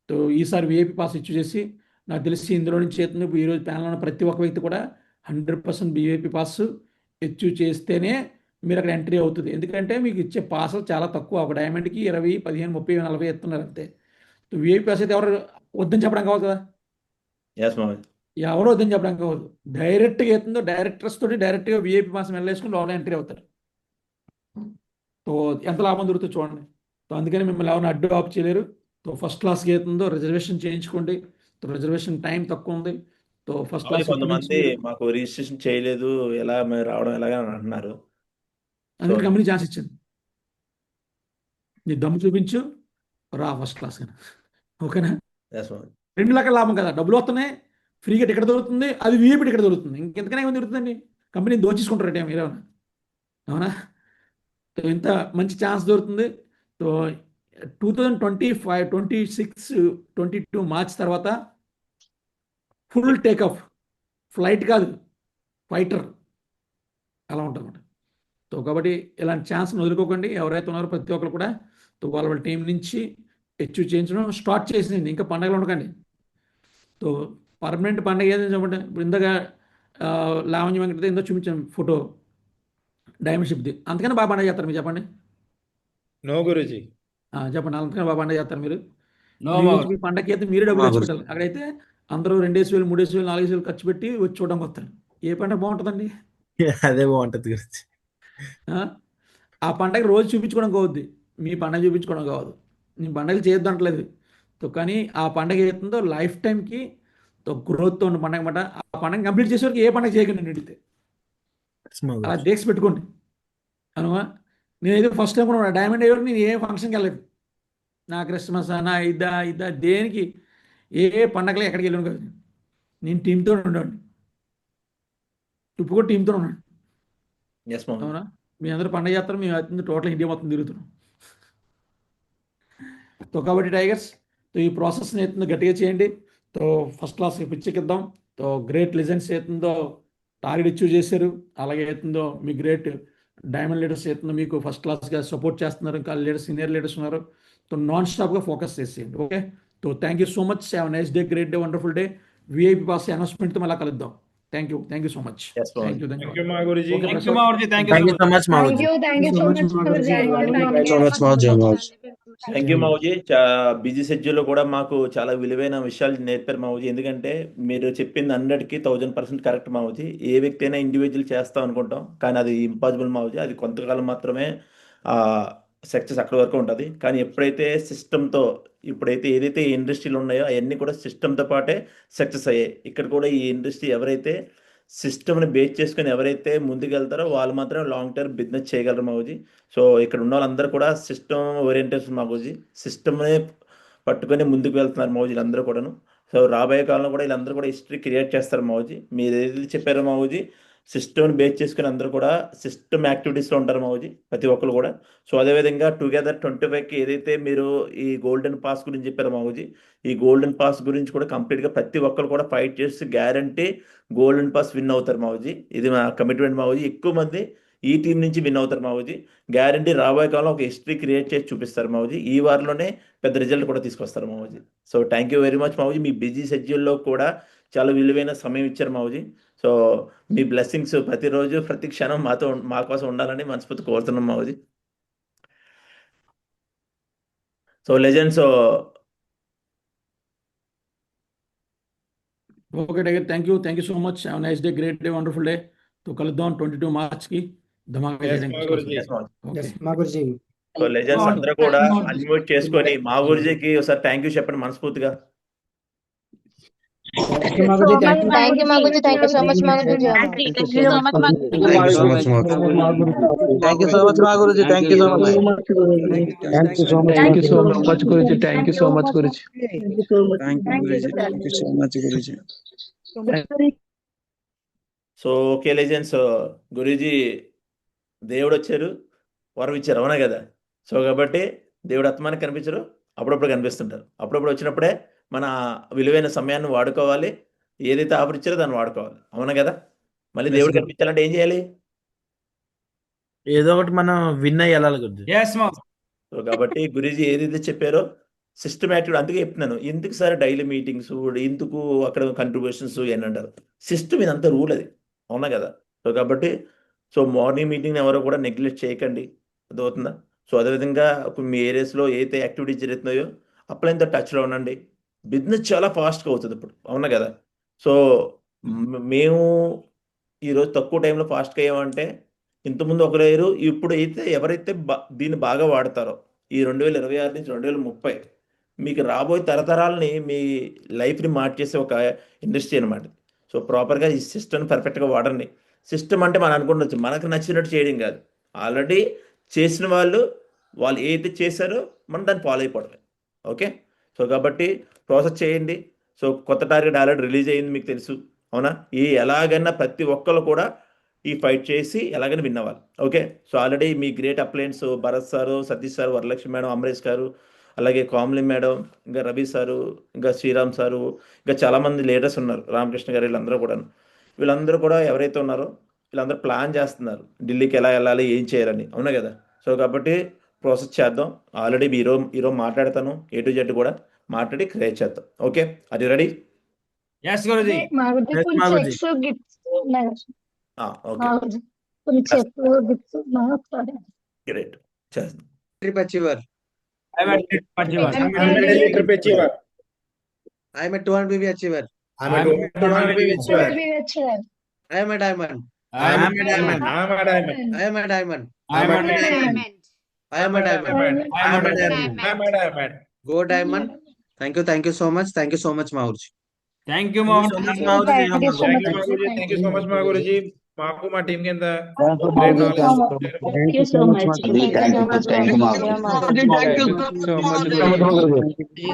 S2: So ఈసారి విఐపి పాస్ ఇష్యూ చేసి, నాకు తెలిసి ఇందులో నుంచి చేతున్న ఈరోజు ప్యానల్ ఉన్న ప్రతి ఒక్క వ్యక్తి కూడా 100% విఐపి పాస్ ఇష్యూ చేస్తేనే మీరు అక్కడ ఎంట్రీ అవుతుంది. ఎందుకంటే మీకు ఇచ్చే పాస్ చాలా తక్కువ, ఒక డైమండ్కి 20, 15, 30, 40 ఇస్తున్నారు అంతే. సో విఐపి పాస్ అయితే ఎవరు వద్దని చెప్పడం కావాలి కదా,
S1: ఎస్ మామూజీ.
S2: ఎవరో వద్దని చెప్పడం కావద్దు. డైరెక్ట్గా అవుతుందో డైరెక్టర్స్ తోటి డైరెక్ట్గా విఐపి మాసం వెళ్ళేసుకుని లోపల ఎంట్రీ అవుతారు. సో ఎంత లాభం దొరుకుతుందో చూడండి. సో అందుకని మిమ్మల్ని ఎవరిని అడ్డు ఆఫ్ చేయలేరు. సో ఫస్ట్ క్లాస్కి అవుతుందో రిజర్వేషన్ చేయించుకోండి. సో రిజర్వేషన్ టైం తక్కువ ఉంది. సో ఫస్ట్
S1: మామూజీ,
S2: క్లాస్
S1: కొంతమంది మాకు రిజిస్ట్రేషన్ చేయలేదు, ఎలా మేము రావడం ఎలాగా అని అంటున్నారు.
S2: అందుకని కంపెనీ ఛాన్స్ ఇచ్చింది. నీ దమ్ము చూపించు, రా ఫస్ట్ క్లాస్ కానీ, ఓకేనా?
S1: ఎస్ మామూజీ.
S2: 2 లక్షల లాభం కదా, డబ్బులు వస్తున్నాయి, ఫ్రీగా టికెట్ దొరుకుతుంది, అది విఐపి టికెట్ దొరుకుతుంది. ఇంకెంతకైనా ఏమైనా దొరుకుతుందండి? కంపెనీ దోచేసుకుంటారు టైం మీరేమన్నా, అవునా? సో ఇంత మంచి ఛాన్స్ దొరుకుతుంది. సో 2025, 26, 22 మార్చ్ తర్వాత ఫుల్ టేక్ ఆఫ్, ఫ్లైట్ కాదు ఫైటర్, అలా ఉంటుంది. సో కాబట్టి ఇలాంటి ఛాన్స్ని వదులుకోకండి. ఎవరైతే ఉన్నారో ప్రతి ఒక్కరు కూడా సో వాళ్ళ టీం నుంచి అచీవ్ చేయించడం స్టార్ట్ చేసింది. ఇంకా పండగలు ఉండకండి. సో పర్మనెంట్ పండగ ఏదైనా చెప్పండి. ఇప్పుడు ఇందాక లావణ్య వెంకట ఇందో చూపించాను ఫోటో డైమండ్ షిప్ది, అంతకన్నా బాగా పండగ చేస్తారు మీరు చెప్పండి.
S3: నో గురుజీ.
S2: చెప్పండి, అంతకన్నా బాగా పండగ చేస్తారు మీరు.
S6: నో
S2: ఈ
S6: మోర్.
S2: రోజు మీ పండగకి అయితే మీరే డబ్బులు ఖర్చు పెట్టాలి. అక్కడైతే అందరూ 2,000, 3,000, 4,000 ఖర్చు పెట్టి వచ్చి చూడడానికి వస్తారు. ఏ పండగ బాగుంటుందండి?
S5: అదే బాగుంటది గురించి.
S2: ఆ? ఆ పండగ రోజు చూపించుకోవడం కావద్దు, మీ పండగ చూపించుకోవడం కావద్దు. నేను పండగలు చేయొద్దు అంటలేదు. సో కానీ ఆ పండగ ఏతుందో లైఫ్ టైంకి గ్రోత్తో ఉన్న పండగ అన్నమాట. ఆ పండగ కంప్లీట్ చేసేవరకు ఏ పండగ చేయకండి అడిగితే, అలా డేక్స్ పెట్టుకోండి. అనువా నేనైతే ఫస్ట్ టైం కూడా డైమండ్ అయ్యేవారు నేను ఏ ఫంక్షన్కి వెళ్ళలేదు. నా క్రిస్మస్ నా ఇద్దా దేనికి ఏ పండగలు ఎక్కడికి వెళ్ళాను కాదు. నేను టీంతో ఉండేవాడిని, ఇప్పుడు కూడా టీంతో ఉన్నాను,
S1: ఎస్ మామూజీ.
S2: అవునా? మీ అందరూ పండగ చేస్తారు, మేము అవుతుంది టోటల్ ఇండియా మొత్తం తిరుగుతున్నాం. సో కాబట్టి టైగర్స్, సో ఈ ప్రాసెస్ని అవుతుందో గట్టిగా చేయండి. సో ఫస్ట్ క్లాస్ పిచ్చెక్కిద్దాం. సో గ్రేట్ లెజెండ్స్ అవుతుందో టార్గెట్ అచీవ్ చేశారు, అలాగే అవుతుందో మీ గ్రేట్ డైమండ్ లీడర్స్ అవుతుందో మీకు ఫస్ట్ క్లాస్గా సపోర్ట్ చేస్తున్నారు. ఇంకా లీడర్స్, సీనియర్ లీడర్స్ ఉన్నారు. సో నాన్ స్టాప్గా ఫోకస్ చేసేయండి. Okay, so thank you so much. Have nice day, great day, wonderful day. VIP pass అనౌన్స్మెంట్తో మళ్ళీ కలుద్దాం. Thank you so much.
S1: Yes, Pawan.
S2: Thank you.
S3: Thank you మా Guruji.
S2: Okay,
S6: thank you
S2: Prasad.
S6: మావర్జీ. Thank you
S5: thank you so much
S8: Thank
S5: మావూజీ.
S8: you so much,
S2: so
S8: Maguji.
S2: much,
S8: Thank you
S5: so much, Maguji.
S1: Thank you మావూజీ. Busy షెడ్యూల్లో కూడా మాకు చాలా విలువైన విషయాలు నేర్పారు మావూజీ. ఎందుకంటే మీరు చెప్పింది 100కి 1000% కరెక్ట్ మావూజీ. ఏ వ్యక్తి అయినా ఇండివిజువల్ చేస్తాం అనుకుంటాం, కానీ అది ఇంపాసిబుల్ మావూజీ. అది కొంతకాలం మాత్రమే సక్సెస్ అక్కడ వరకు ఉంటుంది. కానీ ఎప్పుడైతే సిస్టంతో, ఇప్పుడైతే ఏదైతే ఈ ఇండస్ట్రీలు ఉన్నాయో అవన్నీ కూడా సిస్టంతో పాటే సక్సెస్ అయ్యాయి. ఇక్కడ కూడా ఈ ఇండస్ట్రీ ఎవరైతే సిస్టమ్ని బేస్ చేసుకొని ఎవరైతే ముందుకెళ్తారో వాళ్ళు మాత్రం లాంగ్ టర్మ్ బిజినెస్ చేయగలరు మావూజీ. సో ఇక్కడ ఉన్న వాళ్ళందరూ కూడా సిస్టమ్ ఓరియంటేషన్ మావూజీ, సిస్టమ్ని పట్టుకొని ముందుకు వెళ్తున్నారు మావూజీ అందరూ కూడాను. సో రాబోయే కాలంలో కూడా వీళ్ళందరూ కూడా హిస్టరీ క్రియేట్ చేస్తారు మావూజీ. మీరు ఏదైతే చెప్పారో మావూజీ, సిస్టమ్ని బేస్ చేసుకుని అందరూ కూడా సిస్టమ్ యాక్టివిటీస్లో ఉంటారు మావూజీ, ప్రతి ఒక్కరు కూడా. సో అదేవిధంగా టుగెదర్ 25కి ఏదైతే మీరు ఈ గోల్డెన్ పాస్ గురించి చెప్పారో మావూజీ, ఈ గోల్డెన్ పాస్ గురించి కూడా కంప్లీట్గా ప్రతి ఒక్కరు కూడా ఫైట్ చేసి గ్యారంటీ గోల్డెన్ పాస్ విన్ అవుతారు మావూజీ. ఇది మా కమిట్మెంట్ మావూజీ. ఎక్కువ మంది ఈ టీం నుంచి విన్ అవుతారు మావూజీ. గ్యారంటీ రాబోయే కాలంలో ఒక హిస్టరీ క్రియేట్ చేసి చూపిస్తారు మావూజీ. ఈ వారంలోనే పెద్ద రిజల్ట్ కూడా తీసుకొస్తారు మావూజీ. So thank you very much మావూజీ. మీ బిజీ షెడ్యూల్లో కూడా చాలా విలువైన సమయం ఇచ్చారు మావూజీ. సో మీ బ్లెస్సింగ్స్ ప్రతిరోజు ప్రతి క్షణం మా కోసం ఉండాలని మనస్ఫూర్తి కోరుతున్నాం మావూజీ. So legends,
S2: okay tiger, thank you so much. Have nice day, great day, wonderful day. So కలుద్దాం 22 మార్చ్కి ధమాకా
S3: Yes,
S2: చేయడానికి.
S3: మా Guruji.
S2: Okay,
S7: Yes, Maguji.
S1: So legends అందరూ కూడా అన్మ్యూట్ చేసుకొని మా గురుజీకి ఒకసారి థ్యాంక్ యూ చెప్పండి మనస్ఫూర్తిగా.
S7: Thank you, Maguji. Thank you.
S8: Thank you, Maguji. Thank you so much, Maguji.
S5: Thank you so much, Maguji. Thank you so much, Maguji. Thank you so much, Maguji. Thank you so much.
S7: Thank you so much.
S9: Thank you so much, Guruji. Thank you so much, Guruji.
S5: Thank you, Guruji. Thank you so much, Guruji.
S1: So okay legends, Guruji దేవుడు వచ్చారు, వరం ఇచ్చారు, అవునా కదా? So కాబట్టి దేవుడు ఆత్మానికి కనిపించరు, అప్పుడప్పుడు కనిపిస్తుంటారు. అప్పుడప్పుడు వచ్చినప్పుడే మన విలువైన సమయాన్ని వాడుకోవాలి. ఏదైతే ఆఫర్ ఇచ్చారో దాన్ని వాడుకోవాలి, అవునా కదా? మళ్ళీ దేవుడు కనిపించాలంటే ఏం చేయాలి?
S5: ఏదో ఒకటి మనం విన్ అయ్యి వెళ్ళాలి గురుజీ.
S1: సో కాబట్టి గురూజీ ఏదైతే చెప్పారో సిస్టమేటిక్, అందుకే చెప్తున్నాను ఎందుకు సార్ డైలీ మీటింగ్స్, ఎందుకు అక్కడ కంట్రిబ్యూషన్స్ అని అంటారు. సిస్టమ్ ఇదంతా రూల్ అది, అవునా కదా? సో కాబట్టి మార్నింగ్ మీటింగ్ ఎవరో కూడా నెగ్లెక్ట్ చేయకండి, అర్థమవుతుందా? సో అదేవిధంగా మీ ఏరియాస్లో ఏదైతే యాక్టివిటీస్ జరుగుతున్నాయో అప్పుడైతే టచ్లో ఉండండి. బిజినెస్ చాలా ఫాస్ట్గా అవుతుంది ఇప్పుడు, అవునా కదా? సో మేము ఈరోజు తక్కువ టైంలో ఫాస్ట్గా అయ్యామంటే ఇంతకుముందు ఒక లేరు, ఇప్పుడు అయితే ఎవరైతే దీన్ని బాగా వాడతారో ఈ 2026 నుంచి 2030 మీకు రాబోయే తరతరాలని మీ లైఫ్ని మార్చేసే ఒక ఇండస్ట్రీ అనమాట. సో ప్రాపర్గా ఈ సిస్టమ్ పర్ఫెక్ట్గా వాడండి. సిస్టమ్ అంటే మనం అనుకుంటూ మనకు నచ్చినట్టు చేయడం కాదు, ఆల్రెడీ చేసిన వాళ్ళు ఏదైతే చేశారో మనం దాన్ని ఫాలో అయిపోవడమే. ఓకే, సో కాబట్టి ప్రాసెస్ చేయండి. సో కొత్త టార్గెట్ ఆల్రెడీ రిలీజ్ అయ్యింది, మీకు తెలుసు, అవునా? ఎలాగైనా ప్రతి ఒక్కరు కూడా ఈ ఫైట్ చేసి ఎలాగైనా విన్ అవ్వాలి. ఓకే, సో ఆల్రెడీ మీ great appliance Bharat sir, Satish sir, Varalakshmi madam, Amaresh గారు, అలాగే కామ్లీ మేడం, ఇంకా రవి సారు, ఇంకా శ్రీరామ్ సారు, ఇంకా చాలామంది లీడర్స్ ఉన్నారు, రామకృష్ణ గారు, వీళ్ళందరూ కూడా ఎవరైతే ఉన్నారో వీళ్ళందరూ ప్లాన్ చేస్తున్నారు ఢిల్లీకి ఎలా వెళ్ళాలి, ఏం చేయాలని, అవునా కదా? సో కాబట్టి ప్రాసెస్ చేద్దాం. ఆల్రెడీ ఈరోజు మాట్లాడతాను, A to Z కూడా మాట్లాడి క్రియేట్ చేద్దాం. ఓకే, అది రెడీ?
S8: మా గురించి
S5: Yes,
S8: కొన్ని
S5: Maguji.
S8: చెక్స్ గిఫ్ట్స్ ఉన్నాయి
S1: ఓకే,
S8: కొన్ని చెక్స్ గిఫ్ట్స్ ఉన్నాయి.
S1: గ్రేట్, చేద్దాం.
S6: Trip achiever.
S3: I'm a daily trip achiever.
S6: I'm a 200 BB achiever.
S3: I'm a 200 BB achiever.
S6: I am a diamond.
S3: I'm a diamond. I'm a diamond.
S6: I am a diamond.
S3: I'm a diamond.
S6: I am a diamond.
S3: I'm a diamond. I'm a diamond.
S6: Go diamond. Thank you so much. Thank you so much, Maguji.
S5: Thank you, Maguji.
S8: Thank you so much.
S3: Thank you, Maguji. Thank you so much, Maguji. మాకు మా team కింద
S8: Thank you so much.
S9: Thank you, Maguji.